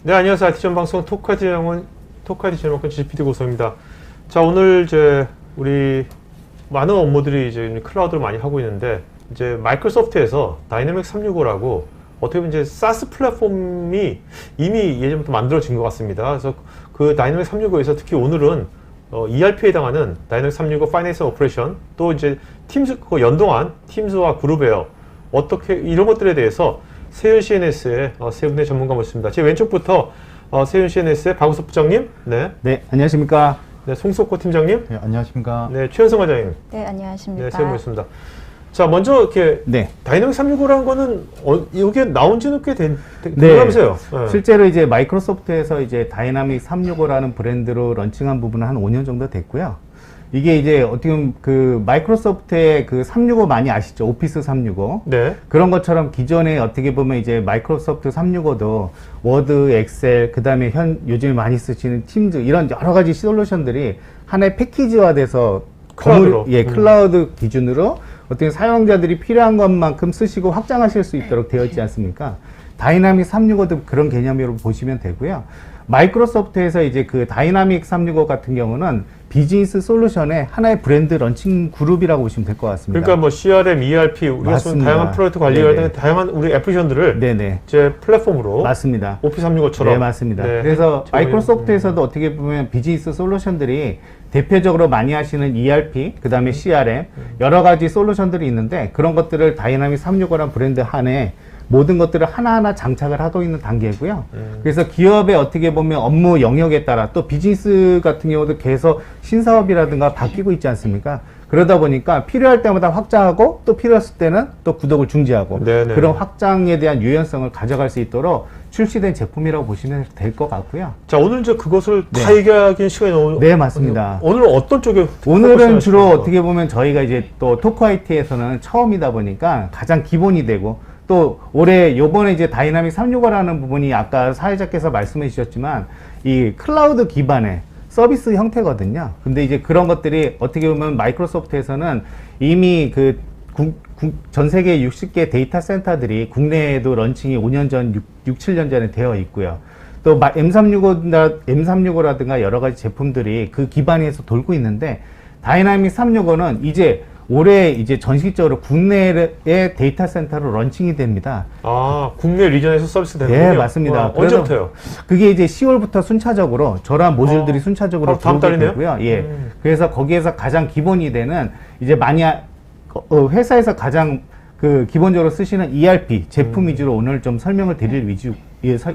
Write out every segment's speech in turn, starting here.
네, 안녕하세요. IT전 방송 토크하이티 제목은 GPT 고소입니다. 자, 오늘 이제 우리 많은 업무들이 이제 클라우드를 많이 하고 있는데, 이제 마이크로소프트에서 다이내믹 365라고 어떻게 보면 이제 SaaS 플랫폼이 이미 예전부터 만들어진 것 같습니다. 그래서 그 다이내믹 365에서 특히 오늘은 ERP에 해당하는 다이내믹 365 파이낸스 오퍼레이션, 또 이제 팀즈, 연동한 팀즈와 그룹웨어, 어떻게 이런 것들에 대해서 세윤 CNS의 세 분의 전문가 모셨습니다. 제 왼쪽부터 세윤 CNS의 박우섭 부장님, 네, 안녕하십니까. 네, 송석호 팀장님, 네, 안녕하십니까. 네, 최현성 과장님, 네, 안녕하십니까. 네, 세 분 모셨습니다. 자, 먼저 이렇게 다이내믹 365라는 거는 이게 나온 지는 꽤 된다면서요? 네. 실제로 이제 마이크로소프트에서 이제 다이내믹 365라는 브랜드로 런칭한 부분은 한 5년 정도 됐고요. 이게 이제 어떻게 보면 그 마이크로소프트의 그 365 많이 아시죠? 오피스 365. 네. 그런 것처럼 기존에 어떻게 보면 이제 마이크로소프트 365도 워드, 엑셀, 그 다음에 요즘에 많이 쓰시는 팀즈, 이런 여러 가지 솔루션들이 하나의 패키지화돼서 클라우드로. 클라우드 기준으로 어떻게 사용자들이 필요한 것만큼 쓰시고 확장하실 수 있도록 되어 있지 않습니까? 다이나믹 365도 그런 개념으로 보시면 되고요. 마이크로소프트에서 이제 그 다이나믹 365 같은 경우는 비즈니스 솔루션의 하나의 브랜드 런칭 그룹이라고 보시면 될 것 같습니다. 그러니까 뭐 CRM, ERP, 우리가 쓰는 다양한 프로젝트 관리가 되는 다양한 우리 애플리케이션들을 제 플랫폼으로 맞습니다. 오피스 365처럼. 네, 맞습니다. 네, 그래서 마이크로소프트에서도 어떻게 보면 비즈니스 솔루션들이 대표적으로 많이 하시는 ERP, 그 다음에 CRM, 여러 가지 솔루션들이 있는데 그런 것들을 다이나믹 365라는 브랜드 안에 모든 것들을 하나하나 장착을 하고 있는 단계고요. 그래서 기업의 어떻게 보면 업무 영역에 따라 또 비즈니스 같은 경우도 계속 신사업이라든가 바뀌고 있지 않습니까? 그러다 보니까 필요할 때마다 확장하고 또 필요했을 때는 또 구독을 중지하고 네네. 그런 확장에 대한 유연성을 가져갈 수 있도록 출시된 제품이라고 보시면 될 것 같고요. 자, 오늘 이제 그것을 다 얘기하기는 시간이 네, 맞습니다. 오늘 어떤 쪽에? 오늘은 주로 어떻게 보면 저희가 이제 또 토크IT에서는 처음이다 보니까 가장 기본이 되고 또 올해 요번에 이제 다이나믹 365라는 부분이 아까 사회자께서 말씀해 주셨지만 이 클라우드 기반의 서비스 형태거든요. 근데 이제 그런 것들이 어떻게 보면 마이크로소프트에서는 이미 그 전 세계 60개 데이터 센터들이 국내에도 런칭이 5년 전, 6, 7년 전에 되어 있고요. 또 M365라든가 여러 가지 제품들이 그 기반에서 돌고 있는데 다이나믹 365는 이제 올해 이제 전식적으로 국내의 데이터 센터로 런칭이 됩니다. 아, 국내 리전에서 서비스 되는군요. 네, 맞습니다. 언제부터요? 그게 이제 10월부터 순차적으로 저러한 모듈들이 순차적으로 다음 달이네요? 되고요. 예. 그래서 거기에서 가장 기본이 되는 이제 회사에서 가장 그 기본적으로 쓰시는 ERP 제품 위주로 오늘 좀 설명을 드릴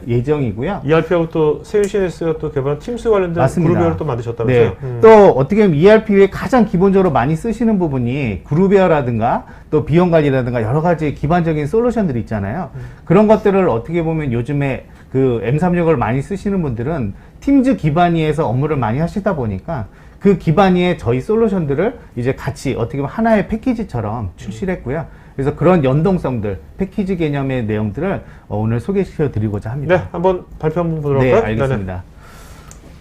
예정이고요. ERP하고 또 세윤 CNS가 또 개발한 팀스 관련된 맞습니다. 그룹웨어를 또 만드셨다면서요? 네. 또 어떻게 보면 ERP 외에 가장 기본적으로 많이 쓰시는 부분이 그룹웨어라든가 또 비용 관리라든가 여러 가지 기반적인 솔루션들이 있잖아요. 그런 것들을 어떻게 보면 요즘에 그 M365를 많이 쓰시는 분들은 팀즈 기반위에서 업무를 많이 하시다 보니까 그 기반위에 저희 솔루션들을 이제 같이 어떻게 보면 하나의 패키지처럼 출시를 했고요. 그래서 그런 연동성들, 패키지 개념의 내용들을 오늘 소개시켜 드리고자 합니다. 네, 한번 발표 한번 보도록 네, 할까요? 알겠습니다.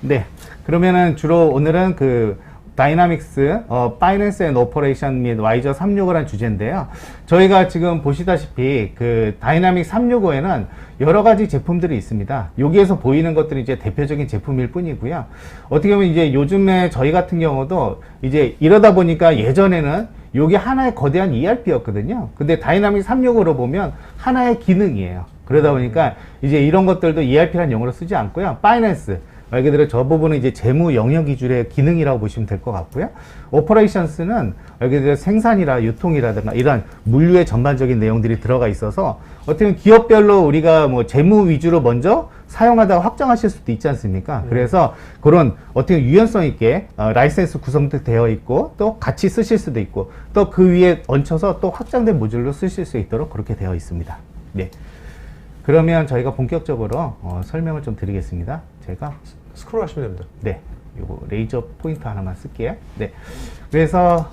네, 그러면은 주로 오늘은 그 다이나믹스 파이낸스 앤 오퍼레이션 및 와이저 365라는 주제인데요. 저희가 지금 보시다시피 그 다이나믹 365에는 여러 가지 제품들이 있습니다. 여기에서 보이는 것들이 이제 대표적인 제품일 뿐이고요. 어떻게 보면 이제 요즘에 저희 같은 경우도 이제 이러다 보니까 예전에는 요게 하나의 거대한 ERP였거든요. 근데 다이나믹 365로 보면 하나의 기능이에요. 그러다 보니까 이제 이런 것들도 ERP라는 용어로 쓰지 않고요. 파이낸스, 말 그대로 저 부분은 이제 재무 영역 위주의 기능이라고 보시면 될 것 같고요. 오퍼레이션스는 말 그대로 생산이라 유통이라든가 이런 물류의 전반적인 내용들이 들어가 있어서 어떻게 보면 기업별로 우리가 뭐 재무 위주로 먼저 사용하다가 확장하실 수도 있지 않습니까? 그래서 그런 어떻게 유연성 있게 라이센스 구성도 되어 있고 또 같이 쓰실 수도 있고 또 그 위에 얹혀서 또 확장된 모듈로 쓰실 수 있도록 그렇게 되어 있습니다. 네. 그러면 저희가 본격적으로 설명을 좀 드리겠습니다. 제가 스크롤 하시면 됩니다. 네, 요거 레이저 포인터 하나만 쓸게요. 네, 그래서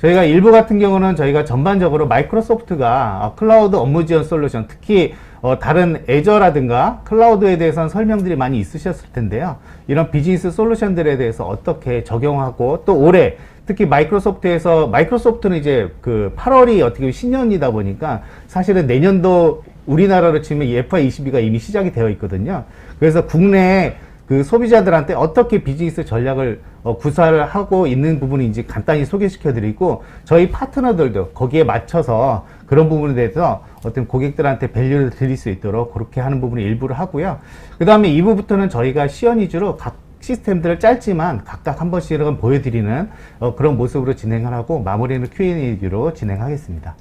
저희가 일부 같은 경우는 저희가 전반적으로 마이크로소프트가 클라우드 업무 지원 솔루션, 특히 다른 애저라든가 클라우드에 대해서는 설명들이 많이 있으셨을 텐데요. 이런 비즈니스 솔루션들에 대해서 어떻게 적용하고 또 올해 특히 마이크로소프트는 이제 그 8월이 어떻게 보면 신년이다 보니까 사실은 내년도 우리나라로 치면 FY22가 이미 시작이 되어 있거든요. 그래서 국내에 그 소비자들한테 어떻게 비즈니스 전략을 구사를 하고 있는 부분인지 간단히 소개시켜 드리고, 저희 파트너들도 거기에 맞춰서 그런 부분에 대해서 어떤 고객들한테 밸류를 드릴 수 있도록 그렇게 하는 부분을 일부를 하고요. 그 다음에 2부부터는 저희가 시연 위주로 각 시스템들을 짧지만 각각 한 번씩은 보여드리는 그런 모습으로 진행을 하고, 마무리는 Q&A로 진행하겠습니다.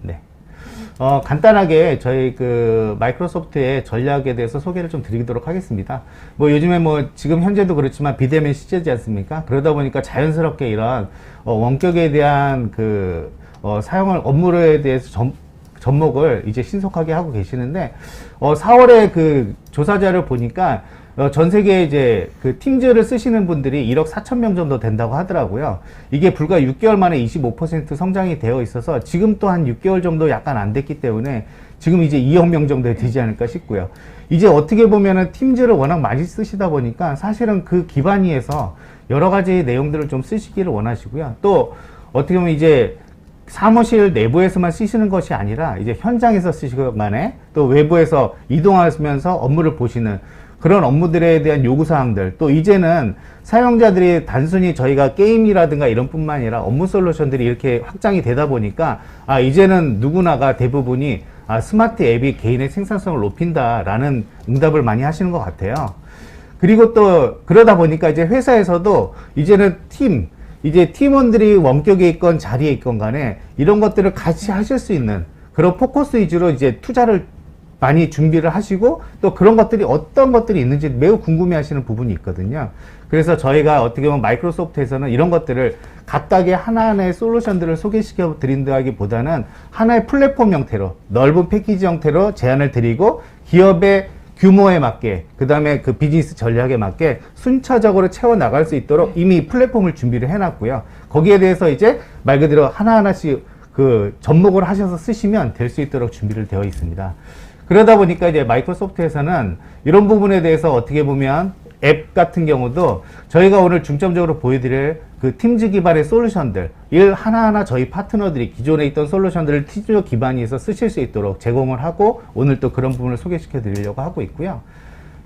네. 간단하게 저희 그 마이크로소프트의 전략에 대해서 소개를 좀 드리도록 하겠습니다. 뭐 요즘에 뭐 지금 현재도 그렇지만 비대면 시제지 않습니까? 그러다 보니까 자연스럽게 이런 원격에 대한 그 사용할 업무에 대해서 접목을 이제 신속하게 하고 계시는데, 4월에 그 조사자를 보니까 전 세계에 이제 그 팀즈를 쓰시는 분들이 1억 4천 명 정도 된다고 하더라고요. 이게 불과 6개월 만에 25% 성장이 되어 있어서 지금 또 한 6개월 정도 약간 안 됐기 때문에 지금 이제 2억 명 정도 되지 않을까 싶고요. 이제 어떻게 보면은 팀즈를 워낙 많이 쓰시다 보니까 사실은 그 기반 위에서 여러 가지 내용들을 좀 쓰시기를 원하시고요. 또 어떻게 보면 이제 사무실 내부에서만 쓰시는 것이 아니라 이제 현장에서 쓰시거나 또 외부에서 이동하면서 업무를 보시는 그런 업무들에 대한 요구사항들, 또 이제는 사용자들이 단순히 저희가 게임이라든가 이런 뿐만 아니라 업무 솔루션들이 이렇게 확장이 되다 보니까 이제는 누구나가 대부분이 스마트 앱이 개인의 생산성을 높인다라는 응답을 많이 하시는 것 같아요. 그리고 또 그러다 보니까 이제 회사에서도 이제는 이제 팀원들이 원격에 있건 자리에 있건 간에 이런 것들을 같이 하실 수 있는 그런 포커스 위주로 이제 투자를 많이 준비를 하시고, 또 그런 것들이 어떤 것들이 있는지 매우 궁금해 하시는 부분이 있거든요. 그래서 저희가 어떻게 보면 마이크로소프트에서는 이런 것들을 각각의 하나하나의 솔루션들을 소개시켜 드린다기보다는 하나의 플랫폼 형태로 넓은 패키지 형태로 제안을 드리고, 기업의 규모에 맞게, 그 다음에 그 비즈니스 전략에 맞게 순차적으로 채워나갈 수 있도록 이미 플랫폼을 준비를 해놨고요. 거기에 대해서 이제 말 그대로 하나하나씩 그 접목을 하셔서 쓰시면 될 수 있도록 준비를 되어 있습니다. 그러다 보니까 이제 마이크로소프트에서는 이런 부분에 대해서 어떻게 보면 앱 같은 경우도 저희가 오늘 중점적으로 보여드릴 그 팀즈 기반의 솔루션들, 하나하나 저희 파트너들이 기존에 있던 솔루션들을 팀즈 기반에서 쓰실 수 있도록 제공을 하고, 오늘 또 그런 부분을 소개시켜 드리려고 하고 있고요.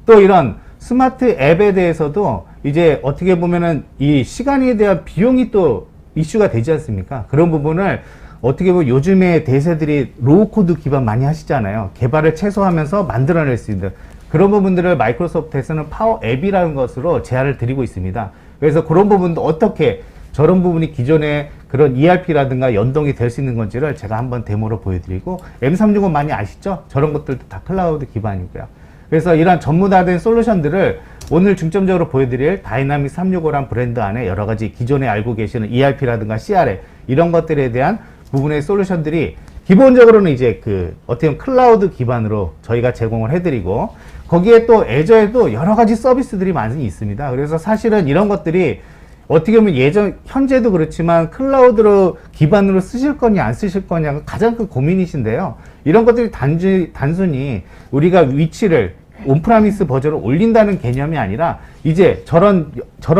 또 이런 스마트 앱에 대해서도 이제 어떻게 보면은 이 시간에 대한 비용이 또 이슈가 되지 않습니까? 그런 부분을 어떻게 보면 요즘에 대세들이 로우 코드 기반 많이 하시잖아요. 개발을 최소화하면서 만들어낼 수 있는 그런 부분들을 마이크로소프트에서는 파워 앱이라는 것으로 제안을 드리고 있습니다. 그래서 그런 부분도 어떻게 저런 부분이 기존의 그런 ERP라든가 연동이 될 수 있는 건지를 제가 한번 데모로 보여드리고, M365 많이 아시죠? 저런 것들도 다 클라우드 기반이고요. 그래서 이런 전무다된 솔루션들을 오늘 중점적으로 보여드릴 다이나믹 365란 브랜드 안에 여러 가지 기존에 알고 계시는 ERP라든가 CRM 이런 것들에 대한 부분의 솔루션들이 기본적으로는 이제 그 어떻게 보면 클라우드 기반으로 저희가 제공을 해드리고, 거기에 또 애저에도 여러 가지 서비스들이 많이 있습니다. 그래서 사실은 이런 것들이 어떻게 보면 현재도 그렇지만 클라우드로 기반으로 쓰실 거냐 안 쓰실 거냐가 가장 큰 고민이신데요. 이런 것들이 단순히 우리가 위치를 온프라미스 버전을 올린다는 개념이 아니라 이제 저런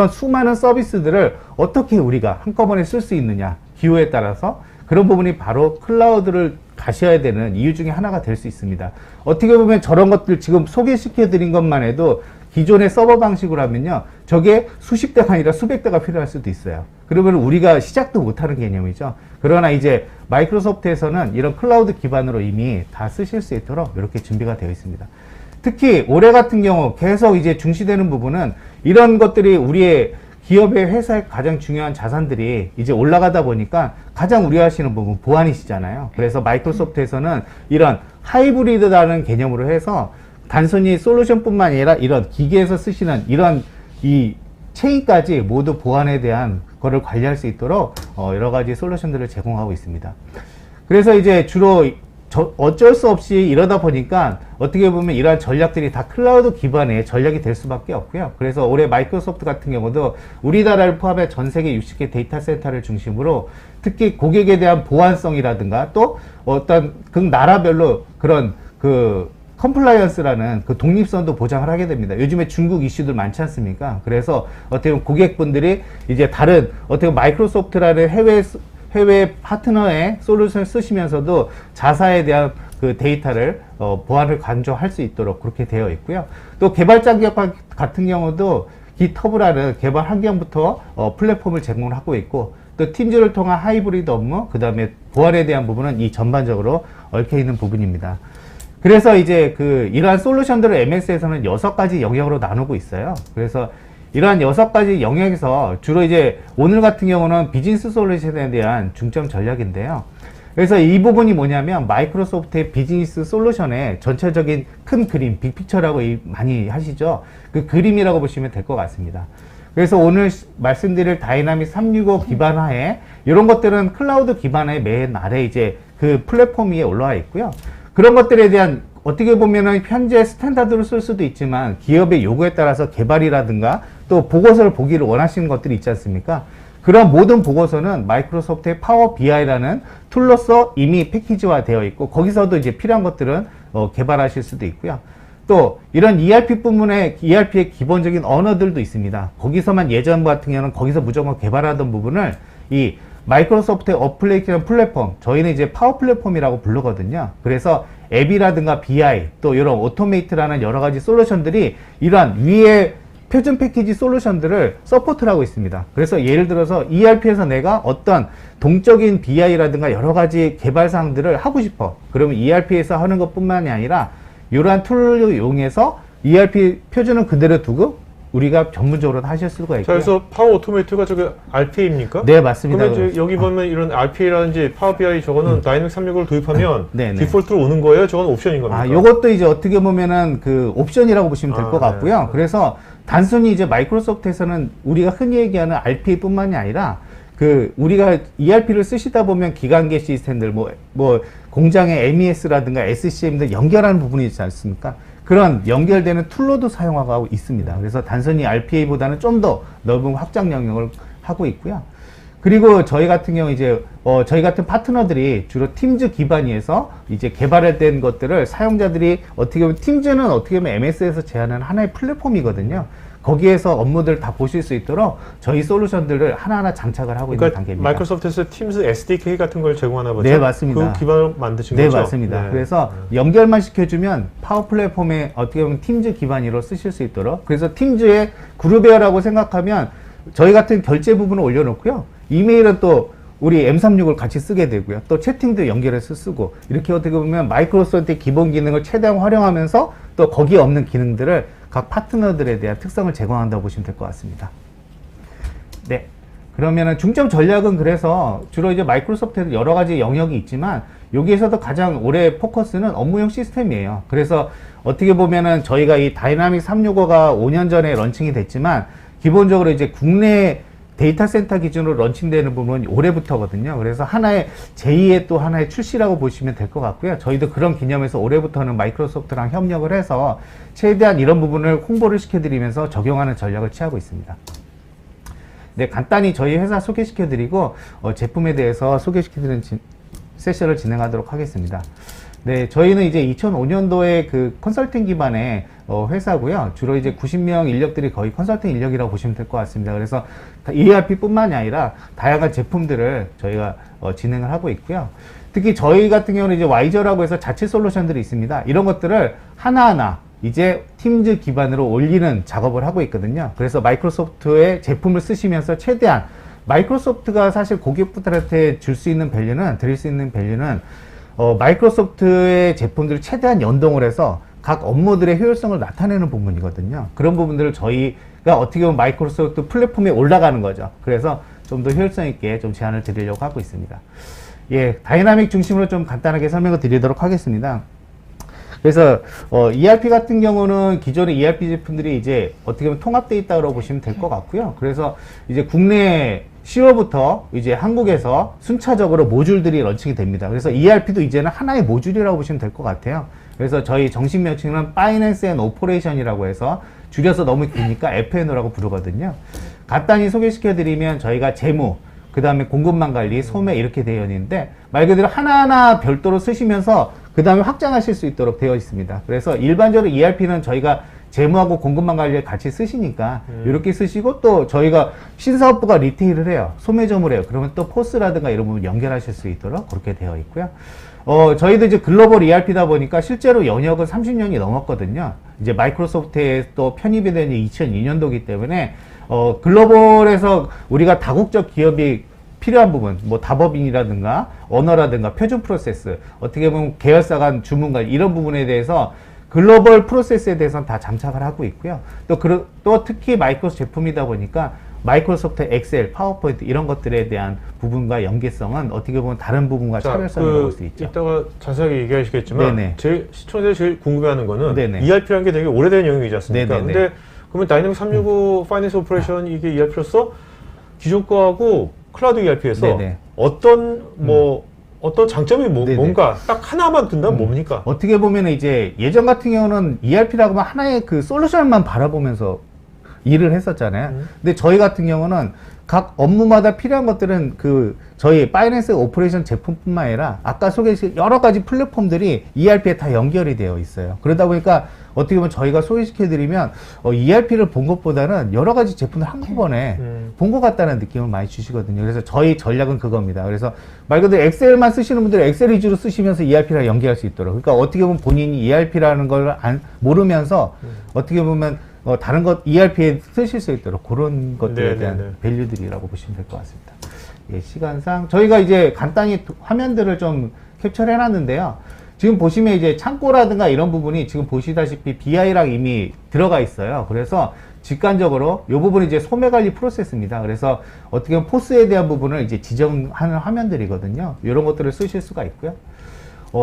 수많은 서비스들을 어떻게 우리가 한꺼번에 쓸 수 있느냐, 기호에 따라서 그런 부분이 바로 클라우드를 가셔야 되는 이유 중에 하나가 될 수 있습니다. 어떻게 보면 저런 것들 지금 소개시켜 드린 것만 해도 기존의 서버 방식으로 하면요, 저게 수십 대가 아니라 수백 대가 필요할 수도 있어요. 그러면 우리가 시작도 못하는 개념이죠. 그러나 이제 마이크로소프트에서는 이런 클라우드 기반으로 이미 다 쓰실 수 있도록 이렇게 준비가 되어 있습니다. 특히 올해 같은 경우 계속 이제 중시되는 부분은 이런 것들이 우리의 기업의 회사의 가장 중요한 자산들이 이제 올라가다 보니까 가장 우려하시는 부분 보안이시잖아요. 그래서 마이크로소프트에서는 이런 하이브리드라는 개념으로 해서 단순히 솔루션뿐만 아니라 이런 기계에서 쓰시는 이런 이 체인까지 모두 보안에 대한 거를 관리할 수 있도록 여러 가지 솔루션들을 제공하고 있습니다. 그래서 이제 주로 어쩔 수 없이 이러다 보니까 어떻게 보면 이러한 전략들이 다 클라우드 기반의 전략이 될 수밖에 없고요. 그래서 올해 마이크로소프트 같은 경우도 우리나라를 포함해 전 세계 60개 데이터 센터를 중심으로 특히 고객에 대한 보안성이라든가 또 어떤 그 나라별로 그런 그 컴플라이언스라는 그 독립성도 보장을 하게 됩니다. 요즘에 중국 이슈들 많지 않습니까? 그래서 어떻게 보면 고객분들이 이제 다른 어떻게 보면 마이크로소프트라는 해외 파트너의 솔루션을 쓰시면서도 자사에 대한 그 데이터를 보안을 강조할 수 있도록 그렇게 되어 있고요. 또 개발자 기업 같은 경우도 GitHub라는 개발 환경부터 플랫폼을 제공하고 있고 또 팀즈를 통한 하이브리드 업무, 그 다음에 보안에 대한 부분은 이 전반적으로 얽혀 있는 부분입니다. 그래서 이제 이러한 솔루션들을 MS에서는 6가지 영역으로 나누고 있어요. 그래서 이러한 6가지 영역에서 주로 이제 오늘 같은 경우는 비즈니스 솔루션에 대한 중점 전략인데요. 그래서 이 부분이 뭐냐면 마이크로소프트의 비즈니스 솔루션의 전체적인 큰 그림, 빅픽처라고 많이 하시죠. 그 그림이라고 보시면 될 것 같습니다. 그래서 오늘 말씀드릴 다이나믹 365 기반하에 이런 것들은 클라우드 기반의 맨 아래 이제 그 플랫폼 위에 올라와 있고요. 그런 것들에 대한 어떻게 보면은 현재 스탠다드로 쓸 수도 있지만 기업의 요구에 따라서 개발이라든가 또 보고서를 보기를 원하시는 것들이 있지 않습니까? 그런 모든 보고서는 마이크로소프트의 파워 BI라는 툴로서 이미 패키지화 되어 있고 거기서도 이제 필요한 것들은 개발하실 수도 있고요. 또 이런 ERP 부분에 ERP의 기본적인 언어들도 있습니다. 거기서만 예전 같은 경우는 거기서 무조건 개발하던 부분을 이 마이크로소프트의 어플리케이션 플랫폼, 저희는 이제 파워 플랫폼이라고 부르거든요. 그래서 앱이라든가 BI, 또 이런 오토메이트라는 여러 가지 솔루션들이 이러한 위에 표준 패키지 솔루션들을 서포트를 하고 있습니다. 그래서 예를 들어서 ERP에서 내가 어떤 동적인 BI라든가 여러 가지 개발 사항들을 하고 싶어. 그러면 ERP에서 하는 것 뿐만이 아니라 이러한 툴을 이용해서 ERP 표준은 그대로 두고 우리가 전문적으로 하실 수가 있고요. 자, 그래서 파워 오토메이트가 저게 RPA입니까? 네, 맞습니다. 그러면 이제 여기 보면 이런 RPA라든지 파워 BI 저거는 다이내믹 365를 도입하면 네네. 디폴트로 오는 거예요? 저건 옵션인 겁니까? 요것도 이제 어떻게 보면은 그 옵션이라고 보시면 될 것 같고요. 네. 그래서 단순히 이제 마이크로소프트에서는 우리가 흔히 얘기하는 RPA뿐만이 아니라 우리가 ERP를 쓰시다 보면 기관계 시스템들 뭐 공장의 MES라든가 SCM들 연결하는 부분이 있지 않습니까? 그런 연결되는 툴로도 사용하고 있습니다. 그래서 단순히 RPA보다는 좀 더 넓은 확장 영역을 하고 있고요. 그리고 저희 같은 경우 이제 저희 같은 파트너들이 주로 팀즈 기반이어서 이제 개발된 것들을 사용자들이 어떻게 보면 팀즈는 어떻게 보면 MS에서 제안하는 하나의 플랫폼이거든요. 거기에서 업무들 다 보실 수 있도록 저희 솔루션들을 하나하나 장착을 하고 있는 단계입니다. 마이크로소프트에서 팀즈 SDK 같은 걸 제공하나 보죠? 네, 맞습니다. 그 기반으로 만드신 네, 거죠? 맞습니다. 네. 그래서 연결만 시켜주면 파워 플랫폼에 어떻게 보면 팀즈 기반으로 쓰실 수 있도록, 그래서 팀즈의 그룹웨어라고 생각하면 저희 같은 결제 부분을 올려놓고요. 이메일은 또 우리 M36을 같이 쓰게 되고요. 또 채팅도 연결해서 쓰고, 이렇게 어떻게 보면 마이크로소프트의 기본 기능을 최대한 활용하면서 또 거기에 없는 기능들을 각 파트너들에 대한 특성을 제공한다고 보시면 될 것 같습니다. 네. 그러면은 중점 전략은 그래서 주로 이제 마이크로소프트에도 여러 가지 영역이 있지만 여기에서도 가장 올해 포커스는 업무용 시스템이에요. 그래서 어떻게 보면은 저희가 이 다이나믹 365가 5년 전에 런칭이 됐지만 기본적으로 이제 국내 데이터 센터 기준으로 런칭되는 부분은 올해부터거든요. 그래서 하나의 제2의 또 하나의 출시라고 보시면 될 것 같고요. 저희도 그런 기념에서 올해부터는 마이크로소프트랑 협력을 해서 최대한 이런 부분을 홍보를 시켜드리면서 적용하는 전략을 취하고 있습니다. 네, 간단히 저희 회사 소개시켜드리고 제품에 대해서 소개시켜드리는 세션을 진행하도록 하겠습니다. 네, 저희는 이제 2005년도에 그 컨설팅 기반의 회사고요. 주로 이제 90명 인력들이 거의 컨설팅 인력이라고 보시면 될 것 같습니다. 그래서 ERP뿐만이 아니라 다양한 제품들을 저희가 진행을 하고 있고요. 특히 저희 같은 경우는 이제 와이저라고 해서 자체 솔루션들이 있습니다. 이런 것들을 하나하나 이제 팀즈 기반으로 올리는 작업을 하고 있거든요. 그래서 마이크로소프트의 제품을 쓰시면서 최대한 마이크로소프트가 사실 고객분들한테 줄 수 있는 밸류는, 드릴 수 있는 밸류는 마이크로소프트의 제품들을 최대한 연동을 해서 각 업무들의 효율성을 나타내는 부분이거든요. 그런 부분들을 저희가 어떻게 보면 마이크로소프트 플랫폼에 올라가는 거죠. 그래서 좀 더 효율성 있게 좀 제안을 드리려고 하고 있습니다. 예, 다이나믹 중심으로 좀 간단하게 설명을 드리도록 하겠습니다. 그래서 ERP 같은 경우는 기존의 ERP 제품들이 이제 어떻게 보면 통합되어 있다고 보시면 될 것 같고요. 그래서 이제 국내 10월부터 이제 한국에서 순차적으로 모듈들이 런칭이 됩니다. 그래서 ERP도 이제는 하나의 모듈이라고 보시면 될 것 같아요. 그래서 저희 정식 명칭은 Finance and Operation이라고 해서 줄여서 너무 기니까 FNO라고 부르거든요. 간단히 소개시켜드리면 저희가 재무, 그 다음에 공급망 관리, 소매 이렇게 되어 있는데 말 그대로 하나하나 별도로 쓰시면서 그 다음에 확장하실 수 있도록 되어 있습니다. 그래서 일반적으로 ERP는 저희가 재무하고 공급망 관리를 같이 쓰시니까 이렇게 쓰시고 또 저희가 신사업부가 리테일을 해요. 소매점을 해요. 그러면 또 포스라든가 이런 부분 연결하실 수 있도록 그렇게 되어 있고요. 저희도 이제 글로벌 ERP다 보니까 실제로 연역은 30년이 넘었거든요. 이제 마이크로소프트에 또 편입이 된 2002년도이기 때문에 글로벌에서 우리가 다국적 기업이 필요한 부분, 뭐 다법인이라든가 언어라든가 표준 프로세스, 어떻게 보면 계열사 간 주문관 이런 부분에 대해서 글로벌 프로세스에 대해서는 다 장착을 하고 있고요. 또 특히 마이크로소프트 제품이다 보니까 마이크로소프트 엑셀, 파워포인트 이런 것들에 대한 부분과 연계성은 어떻게 보면 다른 부분과 차별성이라고 볼 수 있죠. 이따가 자세하게 얘기하시겠지만 네네. 시청자들이 제일 궁금해하는 거는 네네. ERP라는 게 되게 오래된 영역이지 않습니까? 네네네. 근데 그러면 다이내믹 365 파이낸스 오퍼레이션 이게 ERP로서 기존 거하고 클라우드 ERP에서 네네. 어떤 장점이 네네. 뭔가 딱 하나만 든다면 뭡니까? 어떻게 보면 이제 예전 같은 경우는 ERP라고 하면 하나의 그 솔루션만 바라보면서 일을 했었잖아요. 근데 저희 같은 경우는 각 업무마다 필요한 것들은 그 저희 파이낸스 오퍼레이션 제품뿐만 아니라 아까 소개시킨 여러 가지 플랫폼들이 ERP에 다 연결이 되어 있어요. 그러다 보니까 어떻게 보면 저희가 소개시켜드리면 ERP를 본 것보다는 여러 가지 제품을 한꺼번에 본 것 같다는 느낌을 많이 주시거든요. 그래서 저희 전략은 그겁니다. 그래서 말 그대로 엑셀만 쓰시는 분들은 엑셀 위주로 쓰시면서 ERP랑 연결할 수 있도록. 그러니까 어떻게 보면 본인이 ERP라는 걸 모르면서 어떻게 보면 다른 것 ERP에 쓰실 수 있도록 그런 것들에 대한 밸류들이라고 보시면 될 것 같습니다. 예, 시간상 저희가 이제 간단히 화면들을 좀 캡처를 해놨는데요. 지금 보시면 이제 창고라든가 이런 부분이 지금 보시다시피 BI랑 이미 들어가 있어요. 그래서 직관적으로 이 부분이 이제 소매 관리 프로세스입니다. 그래서 어떻게 보면 포스에 대한 부분을 이제 지정하는 화면들이거든요. 이런 것들을 쓰실 수가 있고요.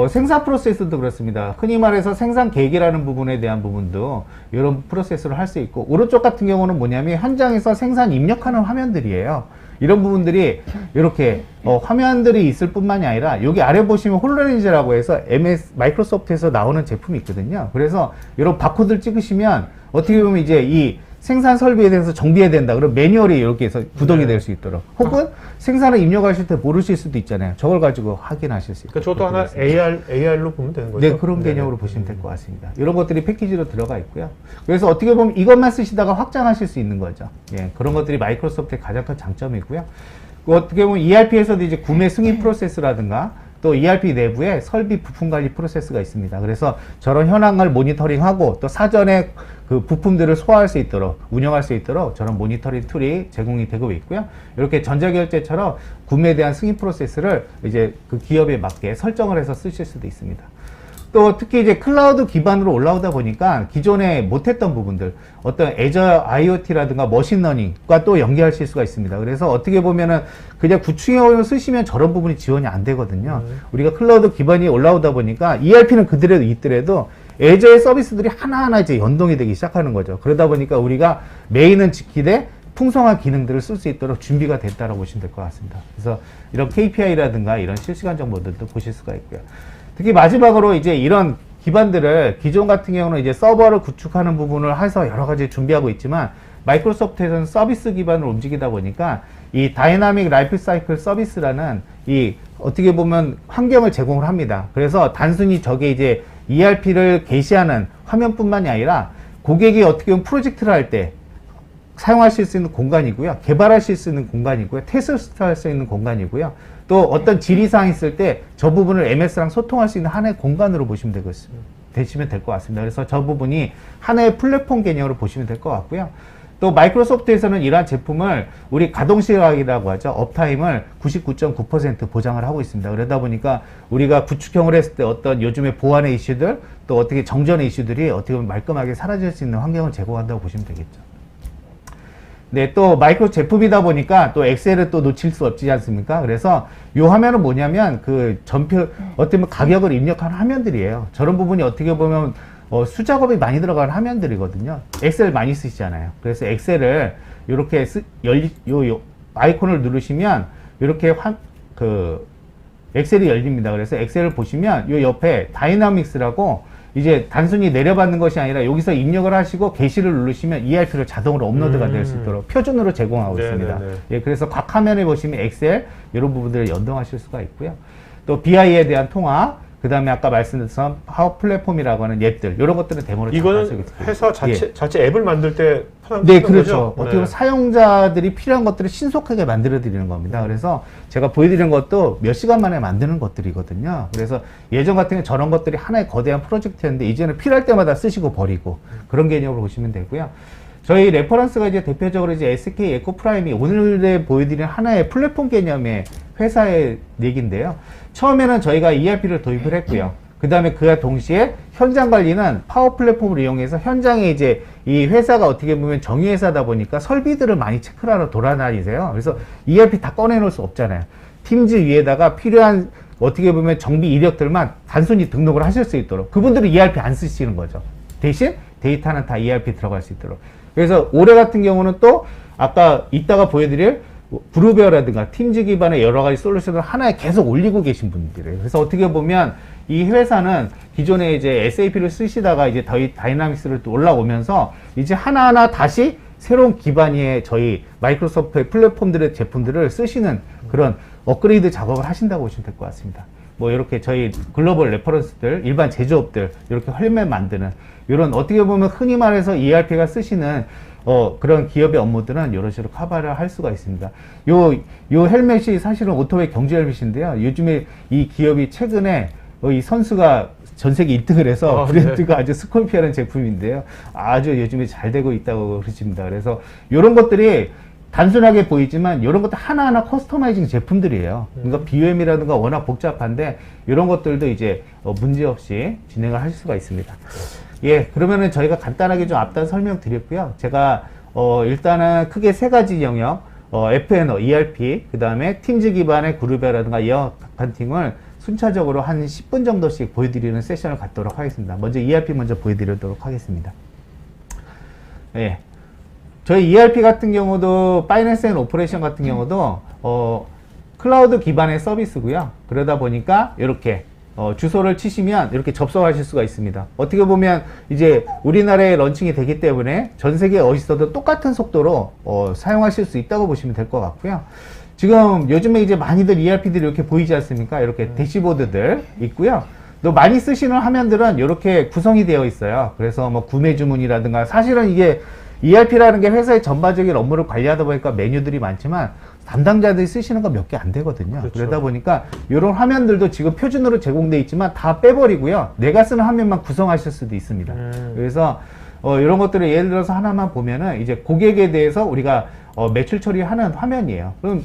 생산 프로세스도 그렇습니다. 흔히 말해서 생산 계획이라는 부분에 대한 부분도 이런 프로세스를 할 수 있고, 오른쪽 같은 경우는 뭐냐면 현장에서 생산 입력하는 화면들이에요. 이런 부분들이 이렇게 화면들이 있을 뿐만이 아니라 여기 아래 보시면 홀로렌즈라고 해서 마이크로소프트에서 나오는 제품이 있거든요. 그래서 이런 바코드를 찍으시면 어떻게 보면 이제 이 생산 설비에 대해서 정비해야 된다. 그럼 매뉴얼이 이렇게 해서 구동이 될 수 있도록. 혹은 생산을 입력하실 때 모르실 수도 있잖아요. 저걸 가지고 확인하실 수 있도록. 그러니까 저것도 하나 AR로 보면 되는 거죠? 네, 그런 개념으로 보시면 될 것 같습니다. 이런 것들이 패키지로 들어가 있고요. 그래서 어떻게 보면 이것만 쓰시다가 확장하실 수 있는 거죠. 예, 그런 것들이 마이크로소프트의 가장 큰 장점이고요. 어떻게 보면 ERP에서도 이제 구매 승인 프로세스라든가 또 ERP 내부에 설비 부품 관리 프로세스가 있습니다. 그래서 저런 현황을 모니터링하고 또 사전에 그 부품들을 소화할 수 있도록 운영할 수 있도록 저런 모니터링 툴이 제공이 되고 있고요. 이렇게 전자결제처럼 구매에 대한 승인 프로세스를 이제 그 기업에 맞게 설정을 해서 쓰실 수도 있습니다. 또 특히 이제 클라우드 기반으로 올라오다 보니까 기존에 못했던 부분들, 어떤 애저 IoT라든가 머신러닝과 또 연계하실 수가 있습니다. 그래서 어떻게 보면은 그냥 구축형을 쓰시면 저런 부분이 지원이 안 되거든요. 우리가 클라우드 기반이 올라오다 보니까 ERP는 그대로 있더라도 애저의 서비스들이 하나하나 이제 연동이 되기 시작하는 거죠. 그러다 보니까 우리가 메인은 지키되 풍성한 기능들을 쓸 수 있도록 준비가 됐다고 보시면 될 것 같습니다. 그래서 이런 KPI라든가 이런 실시간 정보들도 보실 수가 있고요. 특히 마지막으로 이제 이런 기반들을 기존 같은 경우는 이제 서버를 구축하는 부분을 해서 여러 가지 준비하고 있지만 마이크로소프트에서는 서비스 기반으로 움직이다 보니까 이 다이나믹 라이프 사이클 서비스라는 이 어떻게 보면 환경을 제공을 합니다. 그래서 단순히 저게 이제 ERP를 게시하는 화면뿐만이 아니라 고객이 어떻게 보면 프로젝트를 할 때 사용하실 수 있는 공간이고요. 개발하실 수 있는 공간이고요. 테스트 할 수 있는 공간이고요. 또 어떤 질의사항이 있을 때 저 부분을 MS랑 소통할 수 있는 하나의 공간으로 보시면 되시면 될 것 같습니다. 그래서 저 부분이 하나의 플랫폼 개념으로 보시면 될 것 같고요. 또 마이크로소프트에서는 이러한 제품을 우리 가동시각이라고 하죠. 업타임을 99.9% 보장을 하고 있습니다. 그러다 보니까 우리가 구축형을 했을 때 어떤 요즘의 보안의 이슈들 또 어떻게 정전의 이슈들이 어떻게 보면 말끔하게 사라질 수 있는 환경을 제공한다고 보시면 되겠죠. 네, 또 마이크로 제품이다 보니까 또 엑셀을 또 놓칠 수 없지 않습니까? 그래서 이 화면은 뭐냐면 그 전표, 어떻게 보면 가격을 입력하는 화면들이에요. 저런 부분이 어떻게 보면 수작업이 많이 들어가는 화면들이거든요. 엑셀 많이 쓰시잖아요. 그래서 엑셀을 이렇게 아이콘을 누르시면 이렇게 엑셀이 열립니다. 그래서 엑셀을 보시면 이 옆에 다이나믹스라고 이제 단순히 내려받는 것이 아니라 여기서 입력을 하시고 게시를 누르시면 ERP로 자동으로 업로드가 될 수 있도록 표준으로 제공하고 있습니다. 예, 그래서 각 화면에 보시면 엑셀 이런 부분들을 연동하실 수가 있고요. 또 BI에 대한 통화, 그 다음에 아까 말씀드렸던 파워 플랫폼이라고 하는 앱들 이런 것들은 데모를 이거는 잠깐 쓰겠습니다. 회사 자체 앱을 만들 때 편한 네, 거죠? 그렇죠. 어떻게 보면 사용자들이 필요한 것들을 신속하게 만들어 드리는 겁니다. 그래서 제가 보여드리는 것도 몇 시간 만에 만드는 것들이거든요. 그래서 예전 같은 경우 저런 것들이 하나의 거대한 프로젝트였는데 이제는 필요할 때마다 쓰시고 버리고 그런 개념으로 보시면 되고요. 저희 레퍼런스가 이제 대표적으로 이제 SK 에코프라임이 오늘에 보여드린 하나의 플랫폼 개념의 회사의 얘기인데요. 처음에는 저희가 ERP를 도입을 했고요. 그 다음에 그와 동시에 현장 관리는 파워 플랫폼을 이용해서 현장에 이제 이 회사가 어떻게 보면 정유회사다 보니까 설비들을 많이 체크를 하러 돌아다니세요. 그래서 ERP 다 꺼내놓을 수 없잖아요. 팀즈 위에다가 필요한 어떻게 보면 정비 이력들만 단순히 등록을 하실 수 있도록 그분들은 ERP 안 쓰시는 거죠. 대신 데이터는 다 ERP 들어갈 수 있도록. 그래서 올해 같은 경우는 또 아까 이따가 보여드릴 브루베어라든가 팀즈 기반의 여러 가지 솔루션을 하나에 계속 올리고 계신 분들이에요. 그래서 어떻게 보면 이 회사는 기존에 이제 SAP를 쓰시다가 이제 다이나믹스를 또 올라오면서 이제 하나하나 다시 새로운 기반의 저희 마이크로소프트의 플랫폼들의 제품들을 쓰시는 그런 업그레이드 작업을 하신다고 보시면 될 것 같습니다. 뭐 이렇게 저희 글로벌 레퍼런스들, 일반 제조업들 이렇게 헬멧 만드는 이런 어떻게 보면 흔히 말해서 ERP가 쓰시는 그런 기업의 업무들은 여러 식으로 커버를 할 수가 있습니다. 요 헬멧이 사실은 오토바이 경주 헬멧인데요. 요즘에 이 기업이 최근에 이 선수가 전 세계 1등을 해서 브랜드가 아주 스콜피아라는 제품인데요. 아주 요즘에 잘 되고 있다고 그러십니다. 그래서 이런 것들이 단순하게 보이지만 이런 것도 하나하나 커스터마이징 제품들이에요. 그러니까 BOM이라든가 워낙 복잡한데 이런 것들도 이제 문제없이 진행을 하실 수가 있습니다. 예, 그러면은 저희가 간단하게 좀 앞단 설명 드렸고요. 제가 일단은 크게 세 가지 영역, FNO, ERP, 그 다음에 팀즈 기반의 그룹이라든가 이어 컨팅을 순차적으로 한 10분 정도씩 보여드리는 세션을 갖도록 하겠습니다. 먼저 ERP 먼저 보여드리도록 하겠습니다. 예. 저희 ERP 같은 경우도 파이낸스 앤 오퍼레이션 같은 경우도 클라우드 기반의 서비스고요. 그러다 보니까 이렇게 주소를 치시면 이렇게 접속하실 수가 있습니다. 어떻게 보면 이제 우리나라에 런칭이 되기 때문에 전 세계 어디서도 똑같은 속도로 사용하실 수 있다고 보시면 될 것 같고요. 지금 요즘에 이제 많이들 ERP들이 이렇게 보이지 않습니까? 이렇게 대시보드들 있고요. 또 많이 쓰시는 화면들은 이렇게 구성이 되어 있어요. 그래서 뭐 구매 주문이라든가 사실은 이게 ERP라는 게 회사의 전반적인 업무를 관리하다 보니까 메뉴들이 많지만 담당자들이 쓰시는 거 몇 개 안 되거든요. 그렇죠. 그러다 보니까 이런 화면들도 지금 표준으로 제공되어 있지만 다 빼버리고요. 내가 쓰는 화면만 구성하실 수도 있습니다. 그래서 이런 것들을 예를 들어서 하나만 보면은 이제 고객에 대해서 우리가 매출 처리하는 화면이에요. 그럼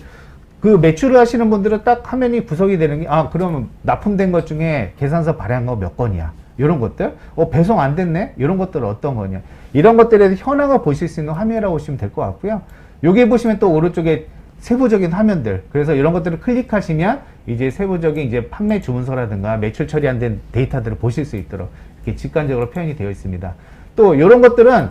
그 매출을 하시는 분들은 딱 화면이 구성이 되는 게 그러면 납품된 것 중에 계산서 발행한 거 몇 건이야. 이런 것들, 배송 안 됐네? 이런 것들은 어떤 거냐. 이런 것들에 대해서 현황을 보실 수 있는 화면이라고 보시면 될 것 같고요. 여기 보시면 또 오른쪽에 세부적인 화면들. 그래서 이런 것들을 클릭하시면 이제 세부적인 이제 판매 주문서라든가 매출 처리 안 된 데이터들을 보실 수 있도록 이렇게 직관적으로 표현이 되어 있습니다. 또 이런 것들은,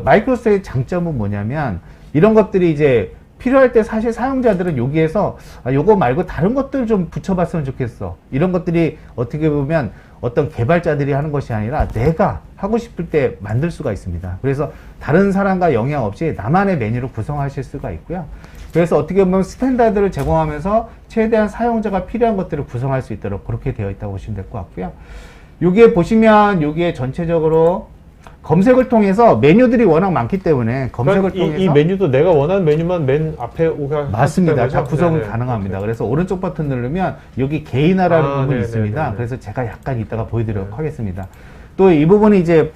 마이크로소프트의 장점은 뭐냐면 이런 것들이 이제 필요할 때 사실 사용자들은 여기에서 요거 말고 다른 것들 좀 붙여봤으면 좋겠어. 이런 것들이 어떻게 보면 어떤 개발자들이 하는 것이 아니라 내가 하고 싶을 때 만들 수가 있습니다. 그래서 다른 사람과 영향 없이 나만의 메뉴를 구성하실 수가 있고요. 그래서 어떻게 보면 스탠다드를 제공하면서 최대한 사용자가 필요한 것들을 구성할 수 있도록 그렇게 되어 있다고 보시면 될 것 같고요. 여기에 보시면 여기에 전체적으로 검색을 통해서 메뉴들이 워낙 많기 때문에 검색을 그러니까 통해서 이 메뉴도 내가 원하는 메뉴만 맨 앞에 오게 맞습니다. 다 구성이 네네. 가능합니다. 그래서 오른쪽 버튼 누르면 여기 개인화라는 부분이 네네네네. 있습니다. 그래서 제가 약간 이따가 보여드리도록 하겠습니다. 또 이 부분이 이제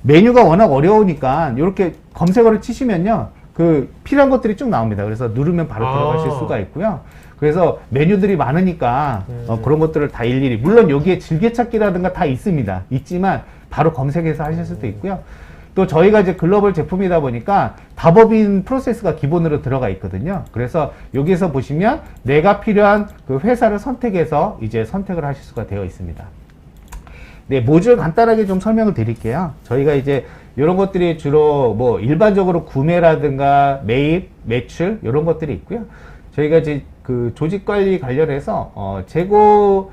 메뉴가 워낙 어려우니까 이렇게 검색어를 치시면요. 그 필요한 것들이 쭉 나옵니다. 그래서 누르면 바로 들어가실 수가 있고요. 그래서 메뉴들이 많으니까 그런 것들을 다 일일이 물론 여기에 즐겨찾기라든가 다 있습니다. 있지만 바로 검색해서 하실 수도 있고요. 또 저희가 이제 글로벌 제품이다 보니까 답업인 프로세스가 기본으로 들어가 있거든요. 그래서 여기에서 보시면 내가 필요한 그 회사를 선택해서 이제 선택을 하실 수가 되어 있습니다. 네, 모듈 간단하게 좀 설명을 드릴게요. 저희가 이제 이런 것들이 주로 뭐 일반적으로 구매라든가 매입, 매출 이런 것들이 있고요. 저희가 이제 그 조직 관리 관련해서 재고